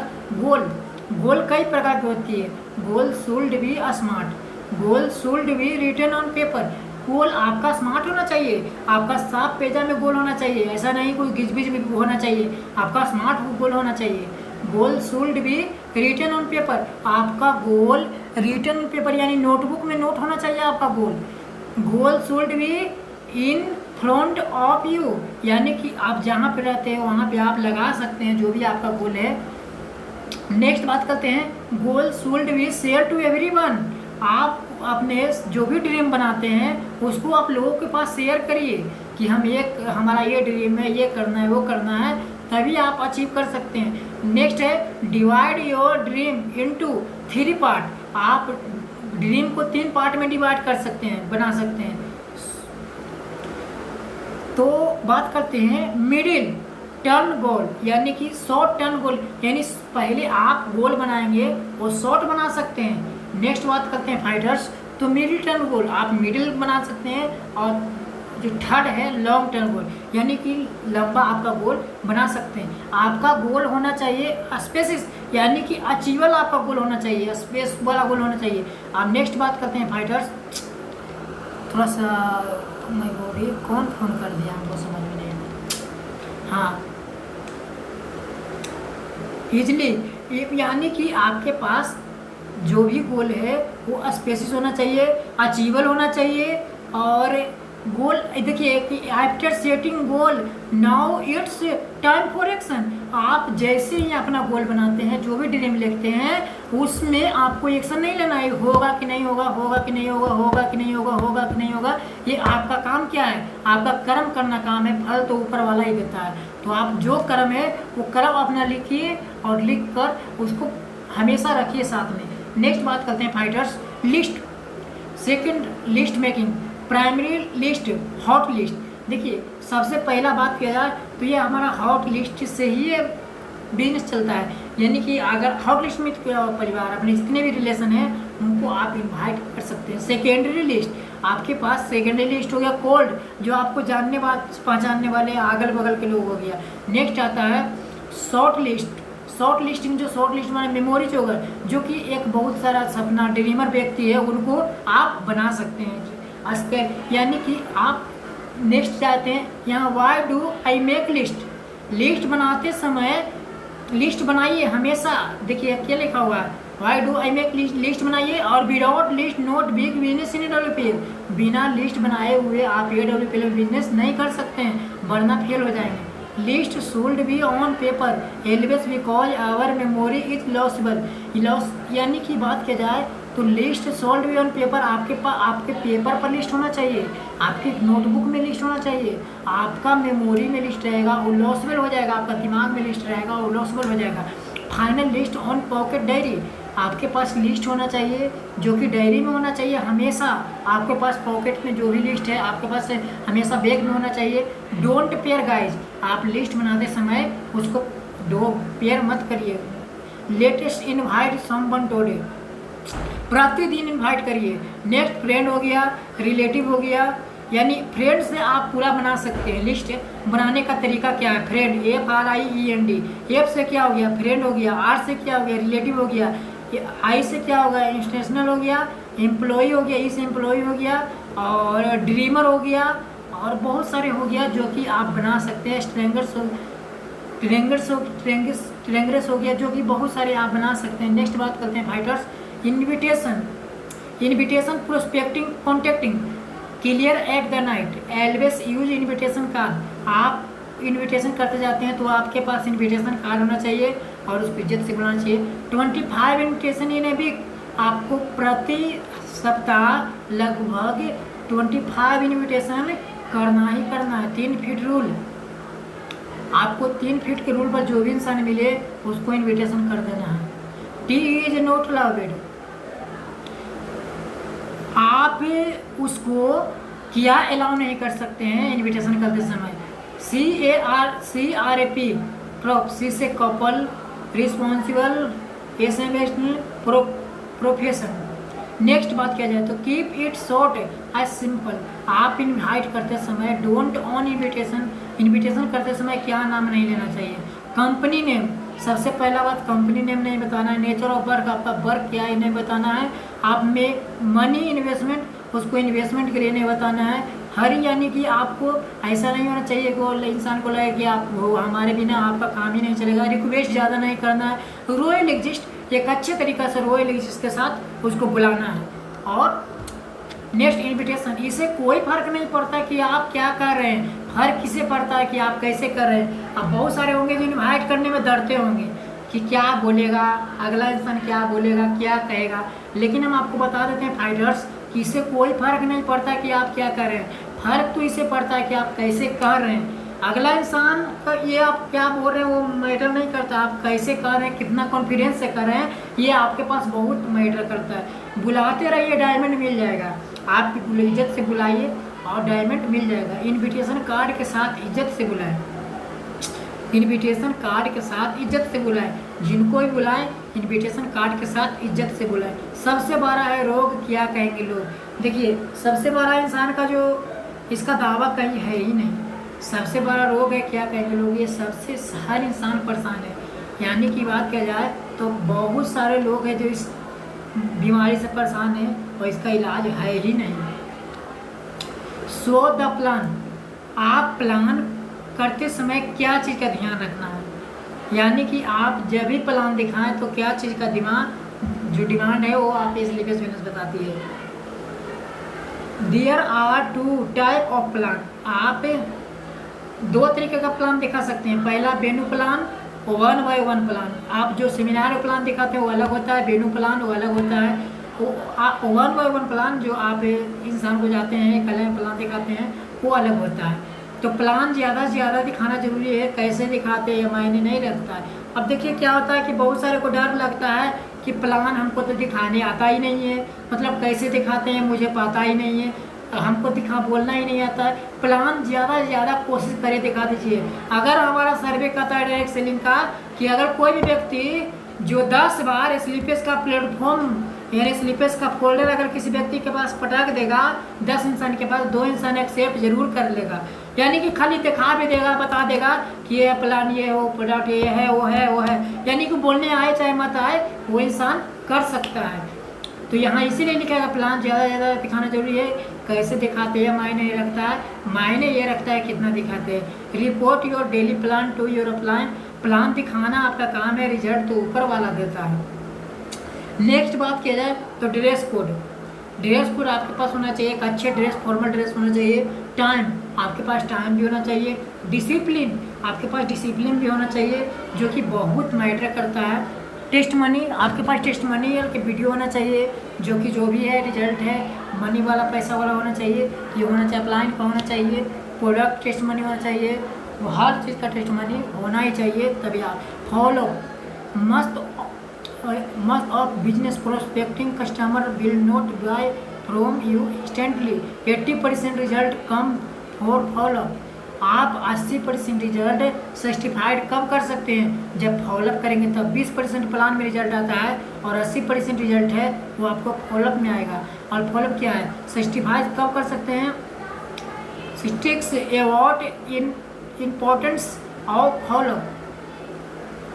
गोल कई प्रकार की होती है। Goal should be smart, goal should be written on paper. Goal आपका स्मार्ट होना चाहिए, आपका साफ पेजा में गोल होना चाहिए, ऐसा नहीं कोई घिच-पिच में होना चाहिए, आपका स्मार्ट गोल होना चाहिए। Goal should be written on paper, आपका गोल रिटन ऑन पेपर यानी नोटबुक में नोट होना चाहिए आपका goal. Goal should be in front of you, यानी कि आप जहाँ पे रहते हैं वहाँ पे आप लगा सकते हैं जो भी आपका गोल है। नेक्स्ट बात करते हैं, goal should be share to everyone. आप अपने जो भी ड्रीम बनाते हैं उसको आप लोगों के पास शेयर करिए कि हमारा ये ड्रीम है, ये करना है, वो करना है, तभी आप अचीव कर सकते हैं। नेक्स्ट है, divide your dream into 3 part. आप ड्रीम को 3 पार्ट में डिवाइड कर सकते हैं, बना सकते हैं। तो बात करते हैं मिडिल टर्न गोल, यानी कि शॉर्ट टर्न गोल, यानी पहले आप गोल बनाएंगे वो शॉर्ट बना सकते हैं। नेक्स्ट बात करते हैं फाइटर्स, तो मिडिल टर्न गोल आप मिडिल बना सकते हैं, और जो थर्ड है लॉन्ग टर्म गोल, यानी कि लंबा आपका गोल बना सकते हैं। आपका गोल होना चाहिए स्पेसिस, यानी कि अचीवेबल आपका गोल होना चाहिए, स्पेस वाला गोल होना चाहिए। आप नेक्स्ट बात करते हैं फाइटर्स, थोड़ा सा मैं बोल रही, कौन फोन कर दिया हमको समझ में नहीं आया। हाँ, इजली, यानी कि आपके पास जो भी गोल है वो स्पेसिस होना चाहिए, अचीवेबल होना चाहिए। और गोल देखिए कि after setting goal now it's time for action. आप जैसे ही अपना गोल बनाते हैं, जो भी ड्रीम लिखते हैं, उसमें आपको एक्शन नहीं लेना है, होगा कि नहीं होगा, होगा कि नहीं होगा, होगा कि नहीं होगा, होगा कि नहीं होगा। ये आपका काम क्या है, आपका कर्म करना काम है, फल तो ऊपर वाला ही देता है। तो आप जो कर्म है वो कर्म अपना लिखिए, और लिख कर उसको हमेशा रखिए साथ में। नेक्स्ट बात करते हैं fighters, list. Second, list making. Primary list, hot list. देखिए सबसे पहला बात किया जाए तो ये हमारा हॉट लिस्ट से ही ये बिजनेस चलता है। यानी कि अगर हॉट लिस्ट में परिवार अपने जितने भी रिलेशन हैं उनको आप इनवाइट कर सकते हैं। सेकेंडरी लिस्ट, आपके पास सेकेंडरी लिस्ट हो गया कोल्ड, जो आपको पहचानने वाले अगल बगल के लोग हो गया। नेक्स्ट आता है शॉर्ट लिस्ट। शॉर्ट लिस्टिंग, जो शॉर्ट लिस्ट माने मेमोरी जो होगा, जो कि एक बहुत सारा सपना ड्रीमर व्यक्ति है उनको आप बना सकते हैं स्केल। यानी कि आप नेक्स्ट जाते हैं यहाँ, why do I make list. List बनाते समय लिस्ट बनाइए हमेशा, देखिए क्या लिखा हुआ है, why do I make list बनाइए, और without list not big business in AWPL। बिना लिस्ट बनाए हुए आप AWPL में बिजनेस नहीं कर सकते हैं, वरना फेल हो जाएंगे। List should be on paper always because our memory is losable. यानी कि बात किया जाए तो लिस्ट सोल्ड भी ऑन पेपर, आपके पेपर पर लिस्ट होना चाहिए, आपके नोटबुक में लिस्ट होना चाहिए, आपका मेमोरी में लिस्ट रहेगा वो लॉसेबल हो जाएगा, आपका दिमाग में लिस्ट रहेगा वो लॉसेबल हो जाएगा। Final list on pocket diary, आपके पास लिस्ट होना चाहिए जो कि डायरी में होना चाहिए हमेशा, आपके पास पॉकेट में जो भी लिस्ट है आपके पास हमेशा बैग में होना चाहिए। डोंट पेयर गाइज, आप लिस्ट बनाते समय उसको दो पेयर मत करिए। लेटेस्ट इनवाइट समवन टुडे, प्रतिदिन इनवाइट करिए। नेक्स्ट फ्रेंड हो गया, रिलेटिव हो गया, यानी फ्रेंड से आप पूरा बना सकते हैं। लिस्ट बनाने का तरीका क्या है, फ्रेंड FRIEND, एफ से क्या हो गया फ्रेंड हो गया, आर से क्या हो गया रिलेटिव हो गया, आई से क्या हो गया इंस्टेशनल हो गया, एम्प्लॉय हो गया, इस एम्प्लॉय हो गया, और ड्रीमर हो गया, और बहुत सारे हो गया जो कि आप बना सकते हैं। ट्रेंगर्स हो गया, जो कि बहुत सारे आप बना सकते हैं। नेक्स्ट बात करते हैं fighters. Invitation prospecting contacting clear at the night always use invitation card. आप इन्विटेशन करते जाते हैं तो आपके पास इन्विटेशन कार्ड होना चाहिए और उसको इज्जत से बुलाना चाहिए। 25 इन्विटेशन इन ए वीक, आपको प्रति सप्ताह लगभग 25 इन्विटेशन करना ही करना है। 3 फीट रूल, आपको 3 फीट के रूल पर जो भी इंसान मिले उसको इन्विटेशन कर देना है। टी इज नॉट अलाउड, आप उसको क्या अलाउ नहीं कर सकते हैं इन्विटेशन करते समय। CARP प्रॉप, सी से couple, responsible, essential, profession. Next बात किया जाए तो keep it short as simple, आप इनवाइट करते समय डोंट ऑन इन्विटेशन करते समय क्या नाम नहीं लेना चाहिए। कंपनी नेम, सबसे पहला बात कंपनी नेम नहीं बताना है। नेचर ऑफ वर्क, आपका वर्क क्या है नहीं बताना है। आप में मनी इन्वेस्टमेंट, उसको इन्वेस्टमेंट के लिए नहीं बताना है। हरी, यानी कि आपको ऐसा नहीं होना चाहिए कि वो इंसान को लगे कि आप वो हमारे बिना आपका काम ही नहीं चलेगा। रिक्वेस्ट ज़्यादा नहीं करना है। रॉयल एग्जिस्ट, एक अच्छे तरीक़े से रॉयल एग्जिस्ट के साथ उसको बुलाना है। और नेक्स्ट इन्विटेशन, इसे कोई फर्क नहीं पड़ता कि आप क्या कर रहे हैं, फर्क किसे पड़ता है कि आप कैसे कर रहे हैं। अब बहुत सारे होंगे जो इन्वाइट करने में डरते होंगे कि क्या बोलेगा अगला इंसान, क्या बोलेगा क्या कहेगा, लेकिन हम आपको बता देते हैं फाइटर्स कि इससे कोई फर्क नहीं पड़ता कि आप क्या कर रहे हैं, फर्क तो इससे पड़ता है कि आप कैसे कर रहे हैं। अगला इंसान का ये आप क्या बोल रहे हैं वो मैटर नहीं करता, आप कैसे कर रहे हैं, कितना कॉन्फिडेंस से कर रहे हैं, ये आपके पास बहुत मैटर करता है। बुलाते रहिए, डायमंड मिल जाएगा। आप इज्जत से बुलाइए और डायमंड मिल जाएगा। इन्विटेशन कार्ड के साथ इज्जत से बुलाएं, इन्विटेशन कार्ड के साथ इज्जत से बुलाएं। जिनको भी बुलाएं इन्विटेशन कार्ड के साथ इज्जत से बुलाएं। सबसे बड़ा है रोग, क्या कहेंगे लोग। देखिए सबसे बड़ा इंसान का जो इसका दावा कहीं है ही नहीं। सबसे बड़ा रोग है, क्या कहेंगे लोग, ये सबसे हर इंसान परेशान है। यानी कि बात किया जाए तो बहुत सारे लोग हैं जो इस बीमारी से परेशान है और इसका इलाज है ही नहीं। सो द प्लान, आप प्लान करते समय क्या चीज़ का ध्यान रखना है, यानी कि आप जब भी प्लान दिखाएं तो क्या चीज़ का जो डिमांड है वो आप इस लिपिस बिजनेस बताती है। There are 2 type of plan, आप 2 तरीके का प्लान दिखा सकते हैं। पहला वेन्यू प्लान, 1 by 1 प्लान। आप जो सेमिनार प्लान दिखाते हैं वो अलग होता है, वेन्यू प्लान वो अलग होता है। 1 by 1 प्लान जो आप इंसान को जाते हैं कल प्लान दिखाते हैं वो अलग होता है। तो प्लान ज़्यादा से ज़्यादा दिखाना जरूरी है, कैसे दिखाते हैं मायने नहीं रखता है। अब देखिए क्या होता है कि बहुत सारे को डर लगता है कि प्लान हमको तो दिखाने आता ही नहीं है, मतलब कैसे दिखाते हैं मुझे पता ही नहीं है, हमको बोलना ही नहीं आता है। प्लान ज़्यादा से ज़्यादा कोशिश करें दिखा दीजिए। अगर हमारा सर्वे कहता है डायरेक्ट सेलिंग का कि अगर कोई भी व्यक्ति जो 10 बार स्लीपेज का प्लेटफॉर्म यानी स्लीपेज का फोल्डर अगर किसी व्यक्ति के पास पटक देगा 10 इंसान के पास 2 इंसान एक्सेप्ट जरूर कर लेगा। यानी कि खाली दिखा भी देगा, बता देगा कि ये प्लान ये हो, प्रोडक्ट ये है वो है वो है, यानी कि बोलने आए चाहे मत आए वो इंसान कर सकता है। तो यहाँ इसीलिए लिखा है प्लान ज़्यादा ज़्यादा दिखाना जरूरी है। कैसे दिखाते हैं मायने ये रखता है, मायने ये रखता है कितना दिखाते हैं। Report your daily plan to your upline, plan दिखाना आपका काम है, रिजल्ट तो ऊपर वाला देता है। नेक्स्ट बात किया जाए तो ड्रेस कोड। ड्रेस कोड आपके पास होना चाहिए एक अच्छे ड्रेस, फॉर्मल ड्रेस होना चाहिए। टाइम, आपके पास टाइम भी होना चाहिए। डिसिप्लिन, आपके पास डिसिप्लिन भी होना चाहिए जो कि बहुत मैटर करता है। टेस्ट मनी, आपके पास टेस्ट मनी के वीडियो होना चाहिए जो कि जो भी है रिजल्ट है मनी वाला, पैसा वाला होना चाहिए, ये होना चाहिए। अपलाइन का होना चाहिए, प्रोडक्ट टेस्ट मनी होना चाहिए, वो हर चीज़ का टेस्ट मनी होना ही चाहिए। तभी आप follow must of business prospecting customer will not buy from you instantly. 80% result come for follow. आप 80% रिजल्ट सर्टिफाइड कब कर सकते हैं? जब फॉलोअप करेंगे तब 20% प्लान में रिजल्ट आता है और 80% रिजल्ट है वो आपको फॉलोअप में आएगा। और फॉलोअप क्या है? सर्टिफाइड कब कर सकते हैं? Sticks about in importance of follow up.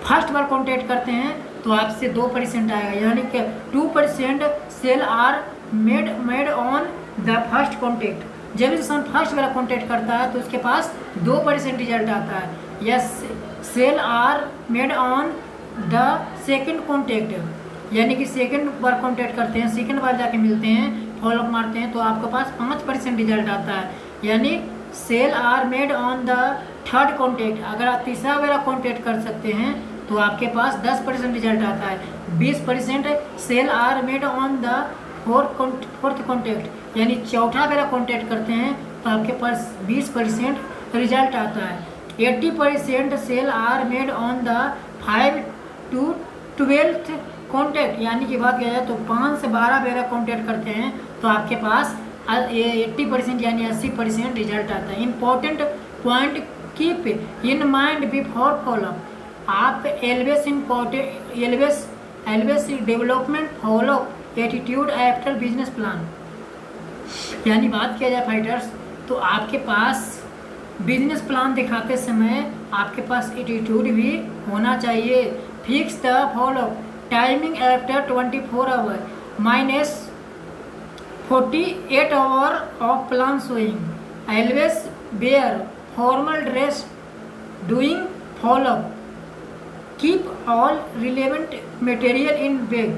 First बार कॉन्टैक्ट करते हैं तो आपसे 2% आएगा, यानी कि 2% sale are made on the first contact. जब इंसान फर्स्ट वाला कॉन्टैक्ट करता है तो उसके पास 2% रिजल्ट आता है। Yes, sale are made on the second contact, यानी कि सेकंड बार कॉन्टैक्ट करते हैं, सेकंड बार जाके मिलते हैं, फॉलोअप मारते हैं तो आपके पास 5% रिजल्ट आता है। यानी sale are made on the third contact. अगर आप तीसरा वाला कॉन्टैक्ट कर सकते हैं तो आपके पास 10% रिजल्ट आता है। 20% sale are made on the fourth contact, यानी चौथा वाला कॉन्टैक्ट करते हैं तो आपके पास 20% रिजल्ट आता है। 80% sale are made on the 5 to 12th contact, यानी कि बात किया जाए तो 5 से 12 वाला कॉन्टैक्ट करते हैं तो आपके पास 80% यानी 80% रिजल्ट आता है। Important point keep in mind before follow up. आप always development follow attitude after business plan. यानी बात किया जाए फाइटर्स तो आपके पास बिजनेस प्लान दिखाते समय आपके पास एटीट्यूड भी होना चाहिए। Fix the follow timing after 24 hour minus 48 hour of plan showing. Always wear formal dress doing follow. Keep all relevant material in bag.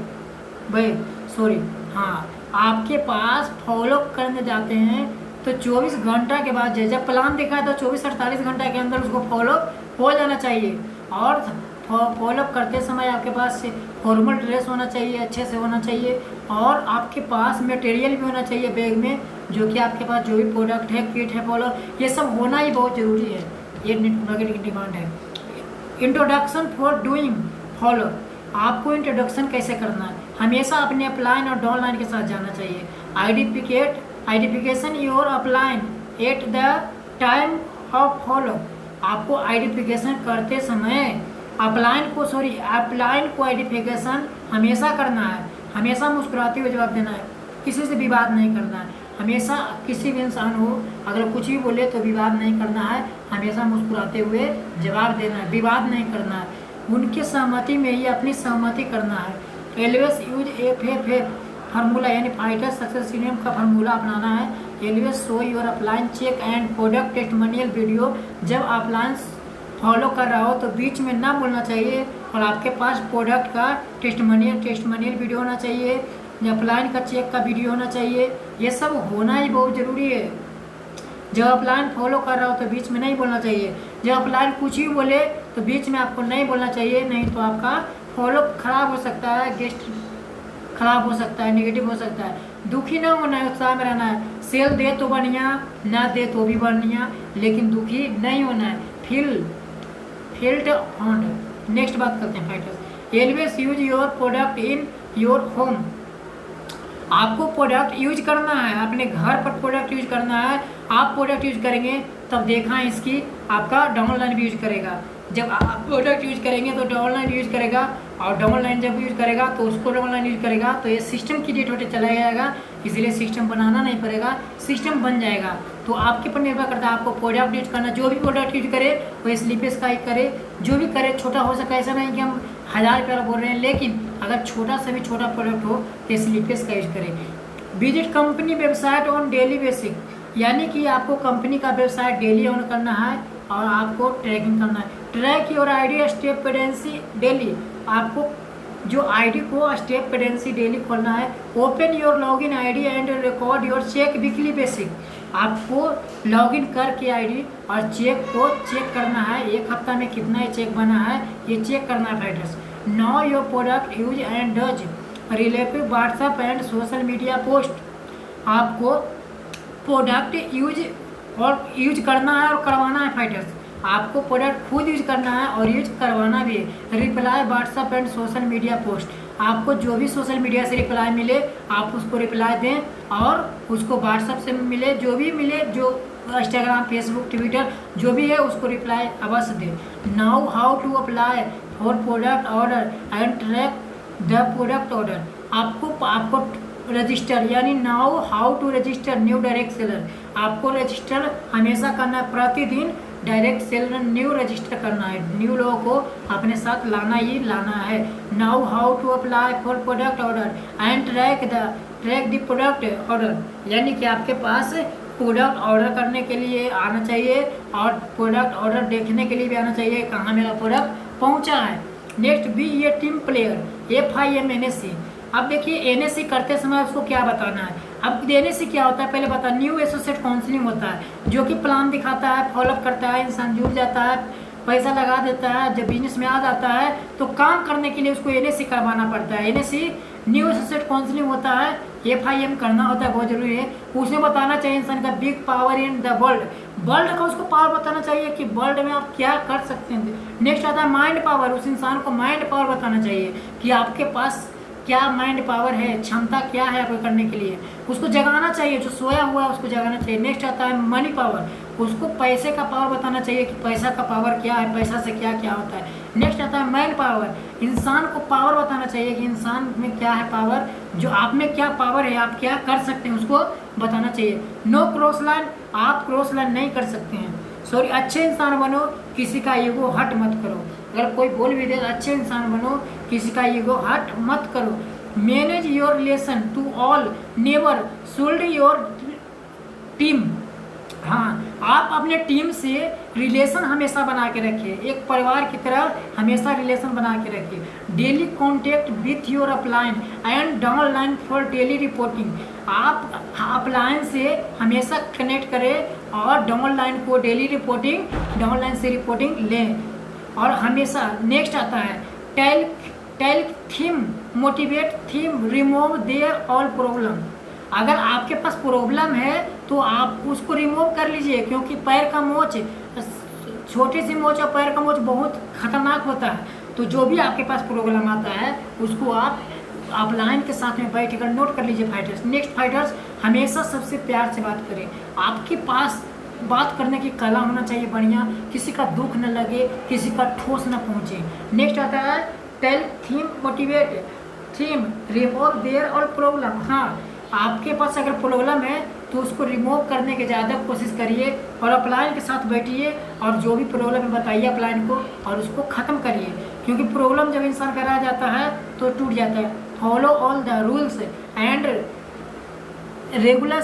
हाँ, आपके पास फॉलो करने जाते हैं तो 24 घंटा के बाद जब प्लान दिखा है तो 24-48 घंटा के अंदर उसको फॉलो हो जाना चाहिए। और फॉलो करते समय आपके पास फॉर्मल ड्रेस होना चाहिए, अच्छे से होना चाहिए, और आपके पास मटेरियल भी होना चाहिए बैग में, जो कि आपके पास जो भी प्रोडक्ट है, किट है, फॉलो, ये सब होना ही बहुत ज़रूरी है। ये मार्केटिंग की डिमांड है। Introduction for doing follow. आपको इंट्रोडक्शन कैसे करना है? हमेशा अपने अपलाइन और डाउनलाइन के साथ जाना चाहिए। Identification your upline at the time of follow. आपको आइडेंटिफिकेशन करते समय अपलाइन को आइडेंटिफिकेशन हमेशा करना है। हमेशा मुस्कुराते हुए जवाब देना है, किसी से विवाद नहीं करना है। हमेशा किसी भी इंसान हो अगर कुछ भी बोले तो विवाद नहीं करना है, हमेशा मुस्कुराते हुए जवाब देना है, विवाद नहीं करना है। उनके सहमति में ही अपनी सहमति करना है। एलवेस यूज FFF फार्मूला, यानी फाइटर सक्सेस सिनेम का फार्मूला अपनाना है। Always show your upline check and product testimonial video. जब अपलाइन फॉलो कर रहा हो तो बीच में ना बोलना चाहिए, और आपके पास प्रोडक्ट का टेस्टिमोनियल वीडियो होना चाहिए, अपलाइन का चेक का वीडियो होना चाहिए। ये सब होना ही बहुत ज़रूरी है। जब अपलाइन फॉलो कर रहा हो तो बीच में नहीं बोलना चाहिए। जब अपलाइन कुछ ही बोले तो बीच में आपको नहीं बोलना चाहिए, नहीं तो आपका फॉलो खराब हो सकता है, गेस्ट खराब हो सकता है, नेगेटिव हो सकता है। दुखी ना होना है, उत्साह में रहना है। सेल दे तो बढ़िया, ना दे तो भी बढ़िया, लेकिन दुखी नहीं होना है। Field fund. नेक्स्ट बात करते हैं fighters. Always use your product in your home. आपको प्रोडक्ट यूज करना है, अपने घर पर प्रोडक्ट यूज करना है। आप प्रोडक्ट यूज करेंगे तब देखा इसकी आपका डाउनलाइन भी यूज करेगा। जब आप प्रोडक्ट यूज करेंगे तो डाउनलाइन यूज करेगा, और डाउनलाइन जब यूज करेगा तो उसको डाउनलाइन यूज करेगा, तो ये सिस्टम क्रिएट होते चला जाएगा। इसलिए सिस्टम बनाना नहीं पड़ेगा, सिस्टम बन जाएगा। तो आपके पर निर्भर करता है आपको प्रोडक्ट यूज करना। जो भी प्रोडक्ट यूज करे वो स्लीपेस का ही करे, जो भी करे छोटा हो सके। ऐसा नहीं कि 1000 रुपये बोल रहे हैं, लेकिन अगर छोटा से भी छोटा प्रोडक्ट हो तो स्लीपलेस का यूज करें। Visit company website on daily basic, यानी कि आपको कंपनी का वेबसाइट डेली ऑन करना है और आपको ट्रैकिंग करना है। Track your ID step pendency daily, आपको जो आईडी को स्टेप पेडेंसी डेली खोलना है। Open your login ID and record your check weekly basic, आपको लॉगिन करके आईडी और चेक को चेक करना है, एक हफ्ता में कितना चेक बना है ये चेक करना है fighters. Know your product use and does relative WhatsApp and social media post, आपको प्रोडक्ट यूज करना है और करवाना है फाइटर्स, आपको प्रोडक्ट खुद यूज करना है और यूज करवाना भी है। Reply WhatsApp and social media post, आपको जो भी सोशल मीडिया से रिप्लाई मिले आप उसको रिप्लाई दें, और उसको व्हाट्सएप से मिले जो भी मिले, जो इंस्टाग्राम फेसबुक ट्विटर जो भी है उसको रिप्लाई अवश्य दें। Now how to apply for product order and track the product order, आपको रजिस्टर, यानी now how to register new direct seller, आपको रजिस्टर हमेशा करना है, प्रतिदिन डायरेक्ट सेलर न्यू रजिस्टर करना है, न्यू लोगों को अपने साथ लाना ही लाना है। Now how to apply for product order and track the product order, यानी कि आपके पास प्रोडक्ट ऑर्डर करने के लिए आना चाहिए और प्रोडक्ट ऑर्डर देखने के लिए भी आना चाहिए कहाँ मेरा प्रोडक्ट पहुँचा है। नेक्स्ट बी ए टीम प्लेयर, FIM NSC, अब देखिए NSC करते समय उसको क्या बताना है। अब NSC क्या होता है पहले बता, न्यू एसोसिएट काउंसलिंग होता है जो कि प्लान दिखाता है, फॉलोअप करता है, इंसान जुड़ जाता है, पैसा लगा देता है, जब बिजनेस में आ जाता है तो काम करने के लिए उसको NSC करवाना पड़ता है। NSC न्यू एसोसिएट काउंसलिंग होता है, FIM करना होता है, बहुत जरूरी है। उसमें बताना चाहिए इंसान का big power in the world का उसको पावर बताना चाहिए कि वर्ल्ड में आप क्या कर सकते हैं। नेक्स्ट आता है माइंड पावर, उस इंसान को माइंड पावर बताना चाहिए कि आपके पास क्या माइंड पावर है, क्षमता क्या है आपको करने के लिए, उसको जगाना चाहिए, जो सोया हुआ है उसको जगाना चाहिए। नेक्स्ट आता है मनी पावर, उसको पैसे का पावर बताना चाहिए कि पैसा का पावर क्या है, पैसा से क्या क्या होता है। नेक्स्ट आता है मैन पावर, इंसान को पावर बताना चाहिए कि इंसान में क्या है पावर, जो आप में क्या पावर है, आप क्या कर सकते हैं उसको बताना चाहिए। नो क्रॉस लाइन, आप क्रॉस लाइन नहीं कर सकते हैं, सॉरी, अच्छे इंसान बनो, किसी का ईगो हट मत करो। अगर कोई बोल भी दे अच्छे इंसान बनो, किसी का ईगो हट मत करो। Manage your relation to all neighbour should your team, हाँ, आप अपने टीम से रिलेशन हमेशा बना के रखिए, एक परिवार की तरह हमेशा रिलेशन बना के रखिए। Daily contact with your upline and downline for daily reporting, आप अपलाइन से हमेशा कनेक्ट करें और डाउनलाइन को डेली रिपोर्टिंग, डाउनलाइन से रिपोर्टिंग लें और हमेशा। नेक्स्ट आता है tell them motivate them remove their all problem, अगर आपके पास प्रॉब्लम है तो आप उसको रिमूव कर लीजिए, क्योंकि पैर का मोच, छोटी सी मोच और पैर का मोच बहुत खतरनाक होता है, तो जो भी आपके पास प्रॉब्लम आता है उसको आप अपलाइन के साथ में बैठ कर नोट कर लीजिए फाइटर्स। नेक्स्ट फाइटर्स, हमेशा सबसे प्यार से बात करें, आपके पास बात करने की कला होना चाहिए बढ़िया, किसी का दुख न लगे, किसी का ठोस न पहुँचे। नेक्स्ट आता है tell them motivate them remove their all problem, हाँ, आपके पास अगर प्रॉब्लम है तो उसको रिमूव करने की ज़्यादा कोशिश करिए और अपलाइन के साथ बैठिए और जो भी प्रॉब्लम है बताइए अपलाइन को और उसको ख़त्म करिए, क्योंकि प्रॉब्लम जब इंसान का रह जाता है तो टूट जाता है। Follow all the rules and regular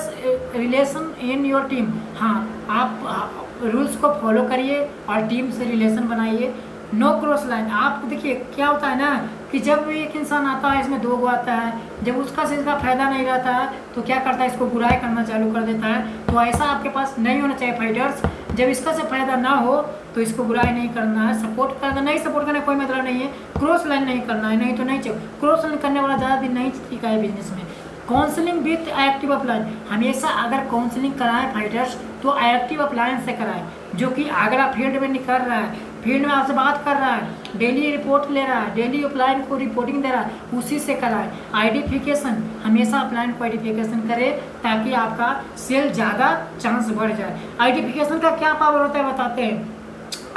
relation in your team, हाँ, आप रूल्स को फॉलो करिए और टीम से रिलेशन बनाइए। नो क्रॉस लाइन, आप देखिए क्या होता है ना कि जब एक इंसान आता है, इसमें दो गो आता है, जब उसका से इसका फायदा नहीं रहता है तो क्या करता है, इसको बुराई करना चालू कर देता है, तो ऐसा आपके पास नहीं होना चाहिए फाइटर्स। जब इसका से फायदा ना हो तो इसको बुराई नहीं करना है, सपोर्ट करना, नहीं सपोर्ट करना कोई मतलब नहीं है, क्रॉस लाइन नहीं करना है, नहीं तो नहीं चाहिए। क्रॉस लाइन करने वाला ज़्यादा दिन नहीं टिका है बिजनेस में। काउंसलिंग विथ एक्टिव अपलाइन, हमेशा अगर काउंसलिंग कराएं फाइटर्स तो एक्टिव अपलाइन से कराएं, जो कि अगर आप फील्ड में निकल रहा है, फील्ड में आपसे बात कर रहा है, डेली रिपोर्ट ले रहा है, डेली अपलाइन को रिपोर्टिंग दे रहा है, उसी से कराएं। आइडेंटिफिकेशन, हमेशा अपलाइन को आइडेंटिफिकेशन करें ताकि आपका सेल ज़्यादा चांस बढ़ जाए। आइडेंटिफिकेशन का क्या पावर होता है बताते हैं।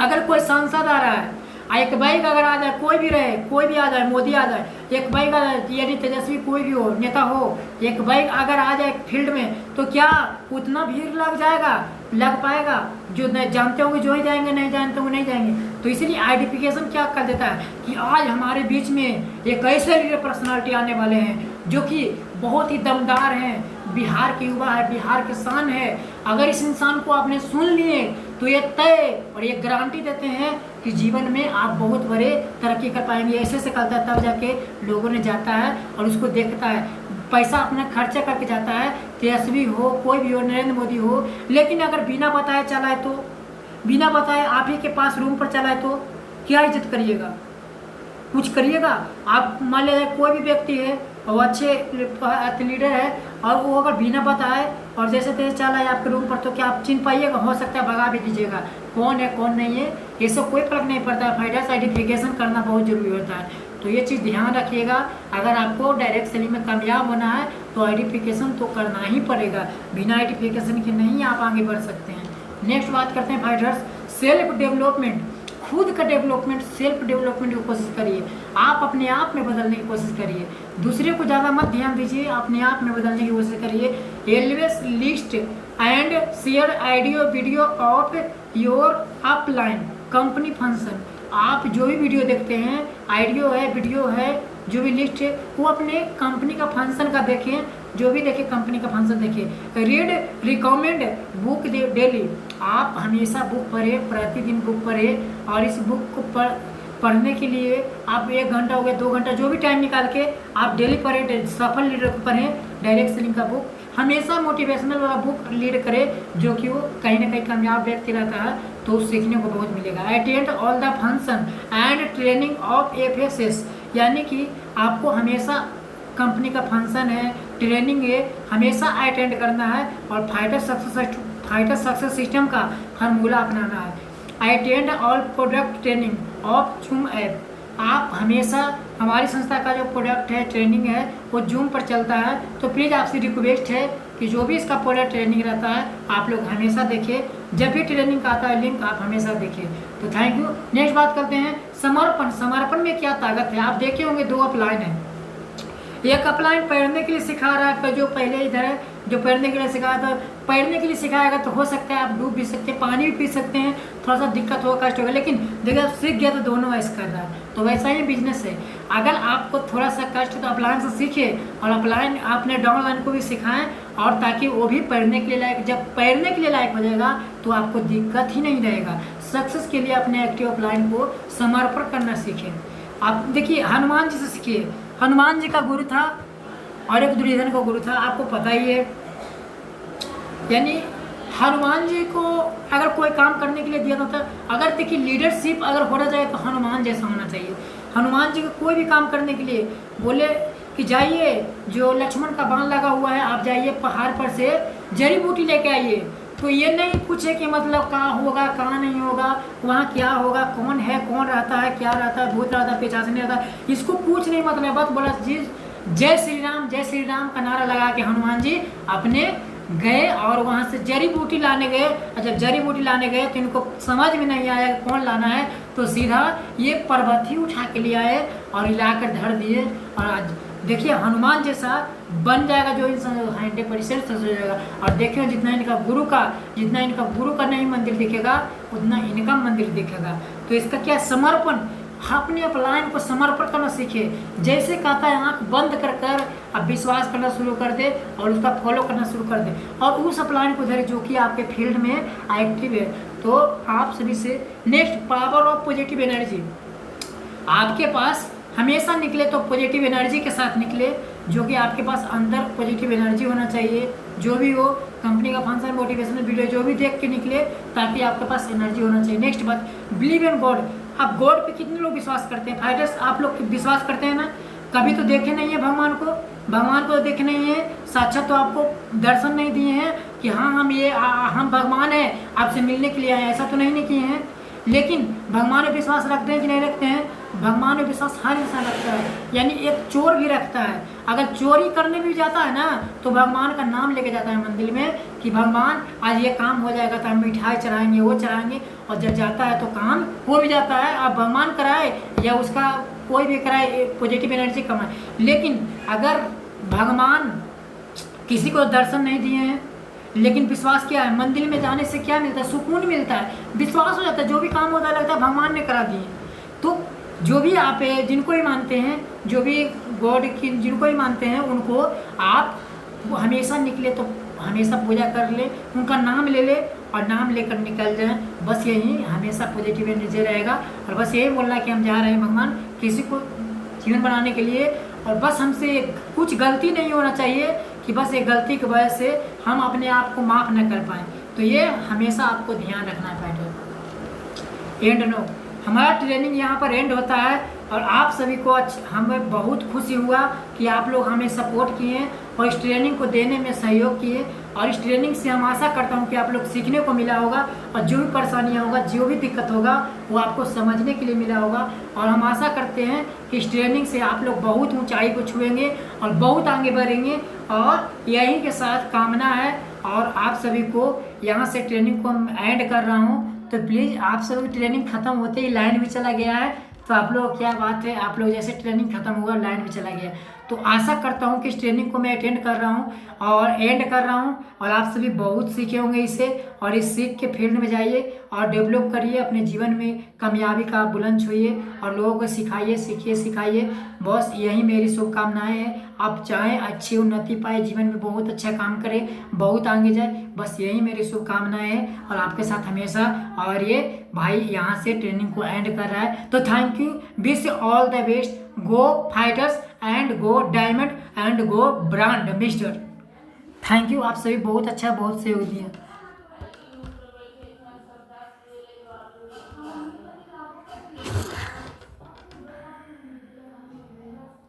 अगर कोई सांसद आ रहा है, एक बाइक अगर आ जाए, कोई भी रहे, कोई भी आ जाए, मोदी आ जाए, एक बाइक आ जाए, यानी तेजस्वी कोई भी हो, नेता हो, एक बाइक अगर आ जाए फील्ड में तो क्या उतना भीड़ लग जाएगा लग पाएगा, जो नहीं जानते होंगे जो ही जाएंगे, नहीं जानते होंगे नहीं जाएंगे। तो इसीलिए आइडेंटिफिकेशन क्या कर देता है कि आज हमारे बीच में एक ऐसे पर्सनालिटी आने वाले हैं जो कि बहुत ही दमदार हैं, बिहार के युवा है, बिहार के शान है। अगर इस इंसान को आपने सुन लिए तो ये तय और ये गारंटी देते हैं कि जीवन में आप बहुत बड़े तरक्की कर पाएंगे। ऐसे से करता है तब जाके लोगों ने जाता है और उसको देखता है, पैसा अपना खर्चा करके जाता है, तेजस्वी हो, कोई भी हो, नरेंद्र मोदी हो। लेकिन अगर बिना बताए चला है तो, बिना बताए आप ही के पास रूम पर चला है तो क्या इज्जत करिएगा, कुछ करिएगा? आप मान लीजिए कोई भी व्यक्ति है और अच्छे लीडर है और वो अगर बिना बताए और जैसे तैसे चला है आपके रूम पर, तो क्या आप चिन्ह पाइएगा? हो सकता है भगा भी दीजिएगा। कौन है कौन नहीं है ये सब कोई फर्क नहीं पड़ता है। फाइनेंस आइडेंटिफिकेशन करना बहुत जरूरी होता है, तो ये चीज़ ध्यान रखिएगा। अगर आपको डायरेक्ट सेलिंग में कामयाब होना है तो आइडेंटिफिकेशन तो करना ही पड़ेगा, बिना आइडेंटिफिकेशन के नहीं आप आगे बढ़ सकते हैं। नेक्स्ट बात करते हैं फाइटर्स, सेल्फ डेवलपमेंट, खुद का डेवलपमेंट, सेल्फ डेवलपमेंट की कोशिश करिए। आप अपने आप में बदलने की कोशिश करिए, दूसरे को ज़्यादा मत ध्यान दीजिए, अपने आप में बदलने की कोशिश करिए। Always list and share audio video of your upline company function. आप जो भी वीडियो देखते हैं, आइडियो है, वीडियो है, जो भी लिस्ट है, वो अपने कंपनी का फंक्शन का देखें, जो भी देखें कंपनी का फंक्शन देखें। रीड रिकमेंड बुक डेली, आप हमेशा बुक पढ़ें, प्रतिदिन बुक पढ़ें और इस बुक को पढ़ने के लिए आप 1 घंटा हो गया, 2 घंटा, जो भी टाइम निकाल के आप डेली पढ़ें। सफल लीडर को पढ़ें, डायरेक्ट सेलिंग का बुक, हमेशा मोटिवेशनल वाला बुक रीड करें जो कि वो कहीं ना कहीं कामयाब व्यक्ति रहता है, तो सीखने को बहुत मिलेगा। Attend all the function and training of FSS, यानी कि आपको हमेशा कंपनी का फंक्शन है, ट्रेनिंग है, हमेशा अटेंड करना है और फाइटर सक्सेस सिस्टम का फार्मूला अपनाना है। Attend all product training of zoom app, आप हमेशा हमारी संस्था का जो प्रोडक्ट है, ट्रेनिंग है, वो जूम पर चलता है, तो प्लीज़ आपसे रिक्वेस्ट है कि जो भी इसका प्रोडक्ट ट्रेनिंग रहता है आप लोग हमेशा देखिए, जब भी ट्रेनिंग का आता है लिंक आप हमेशा देखिए। तो थैंक यू। नेक्स्ट बात करते हैं समर्पण। समर्पण में क्या ताकत है? आप देखे होंगे 2 अपलाइन है, एक अपलाइन पैरने के लिए सिखा रहा है, जो पहले इधर है जो पैरने के लिए सिखाया था, पैरने के लिए सिखाएगा तो हो सकता है आप डूब भी सकते हैं, पानी भी पी सकते हैं, थोड़ा सा दिक्कत होगा, कष्ट होगा, लेकिन देखिए सीख गया तो दोनों ऐसा कर रहा है। तो वैसा ही बिजनेस है, अगर आपको थोड़ा सा कष्ट है तो अपलाइन से सीखिए और अपलाइन आपने डाउनलाइन को भी सिखाएं, और ताकि वो भी पैरने के लिए लायक, जब पैरने के लिए लायक हो जाएगा तो आपको दिक्कत ही नहीं रहेगा। सक्सेस के लिए अपने एक्टिव अपलाइन को समर्पण करना सीखें। आप देखिए हनुमान जी से सीखिए, हनुमान जी का गुरु था और एक दुर्योधन का गुरु था, आपको पता ही है। यानी हनुमान जी को अगर कोई काम करने के लिए दिया था, अगर देखिए लीडरशिप अगर होना चाहिए तो हनुमान जैसा होना चाहिए। हनुमान जी को कोई भी काम करने के लिए बोले कि जाइए, जो लक्ष्मण का बाण लगा हुआ है, आप जाइए पहाड़ पर से जड़ी बूटी लेके आइए, तो ये नहीं पूछे कि मतलब कहाँ होगा कहाँ नहीं होगा, वहाँ क्या होगा, कौन है, कौन रहता है, क्या रहता है, भूत रहता है, पिशाच नहीं रहता, इसको पूछ नहीं, मतलब बस बोला जी जय श्री राम का नारा लगा के हनुमान जी अपने गए और वहाँ से जड़ी बूटी लाने गए। और जब जड़ी बूटी लाने गए तो इनको समझ में नहीं आया कौन लाना है, तो सीधा ये पर्वत ही उठा के ले आए और हिलाकर धर दिए। और आज देखिए हनुमान जैसा बन जाएगा जो इंसान 100% हो जाएगा। और देखिए जितना इनका गुरु का नहीं मंदिर दिखेगा उतना इनका मंदिर दिखेगा। तो इसका क्या समर्पण, अपने अपलाइन को समर्पण करना सीखे। जैसे कहता है आँख बंद कर कर अब विश्वास करना शुरू कर दे और उसका फॉलो करना शुरू कर दे, और उस अपलाइन को धरे जो कि आपके फील्ड में एक्टिव है। तो आप सभी से next, power of positive energy. आपके पास हमेशा निकले तो पॉजिटिव एनर्जी के साथ निकले, जो कि आपके पास अंदर पॉजिटिव एनर्जी होना चाहिए। जो भी हो, कंपनी का फंक्शन, मोटिवेशनल वीडियो जो भी देख के निकले, ताकि आपके पास एनर्जी होना चाहिए। नेक्स्ट बात, बिलीव इन गॉड। आप गॉड पे कितने लोग विश्वास करते हैं? फाइटर्स आप लोग विश्वास करते हैं ना? कभी तो देखे नहीं है भगवान को तो देखे नहीं है, साक्षात तो आपको दर्शन नहीं दिए हैं कि हाँ हम भगवान हैं आपसे मिलने के लिए आए, ऐसा तो नहीं किए हैं। लेकिन भगवान में विश्वास रखते हैं कि नहीं रखते हैं? भगवान में विश्वास हर इंसान रखता है, यानी एक चोर भी रखता है। अगर चोरी करने भी जाता है ना तो भगवान का नाम लेके जाता है मंदिर में कि भगवान आज ये काम हो जाएगा तो हम मिठाई चढ़ाएंगे, वो चढ़ाएंगे, और जब जाता है तो काम हो भी जाता है। अब भगवान कराए या उसका कोई भी कराए, पॉजिटिव एनर्जी कमाए। लेकिन अगर भगवान किसी को दर्शन नहीं दिए हैं लेकिन विश्वास क्या है, मंदिर में जाने से क्या मिलता है, सुकून मिलता है, विश्वास हो जाता है, जो भी काम होता है लगता है भगवान ने करा दिए। तो जो भी आप जिनको भी मानते हैं, जो भी गॉड की जिनको भी मानते हैं, उनको आप हमेशा निकले तो हमेशा पूजा कर ले, उनका नाम ले ले और नाम लेकर निकल जाए। बस यही हमेशा पॉजिटिव एनर्जी रहेगा। और बस यही बोलना कि हम जा रहे हैं भगवान किसी को जीवन बनाने के लिए, और बस हमसे कुछ गलती नहीं होना चाहिए कि बस एक गलती की वजह से हम अपने आप को माफ़ न कर पाएँ। तो ये हमेशा आपको ध्यान रखना पड़ेगा। एंड नो, हमारा ट्रेनिंग यहाँ पर एंड होता है और आप सभी को हमें बहुत खुशी हुआ कि आप लोग हमें सपोर्ट किए और इस ट्रेनिंग को देने में सहयोग किए। और इस ट्रेनिंग से हम आशा करता हूँ कि आप लोग सीखने को मिला होगा और जो भी परेशानियाँ होगा, जो भी दिक्कत होगा, वो आपको समझने के लिए मिला होगा। और हम आशा करते हैं कि इस ट्रेनिंग से आप लोग बहुत ऊंचाई को छुएंगे और बहुत आगे बढ़ेंगे। और यही के साथ कामना है। और आप सभी को यहाँ से ट्रेनिंग को मैं एंड कर रहा हूँ। तो प्लीज़ आप सभी ट्रेनिंग ख़त्म होते ही लाइन भी चला गया है, तो आप लोग क्या बात है, आप लोग जैसे ट्रेनिंग खत्म हुआ लाइन भी चला गया। तो आशा करता हूँ कि इस ट्रेनिंग को मैं अटेंड कर रहा हूँ और एंड कर रहा हूँ, और आप सभी बहुत सीखे होंगे इससे। और इस सीख के फील्ड में जाइए और डेवलप करिए, अपने जीवन में कामयाबी का बुलंद छुइए और लोगों को सिखाइए, सीखिए, सिखाइए। बस यही मेरी शुभकामनाएं हैं। आप चाहें अच्छी उन्नति पाए, जीवन में बहुत अच्छा काम करें, बहुत आगे जाए, बस यही मेरी शुभकामनाएं हैं और आपके साथ हमेशा। और ये भाई यहाँ से ट्रेनिंग को एंड कर रहा है। तो thank you, wish all the best, go fighters and go diamond and go brand mister. Thank you, आप सभी बहुत अच्छा, बहुत सहयोग दिया।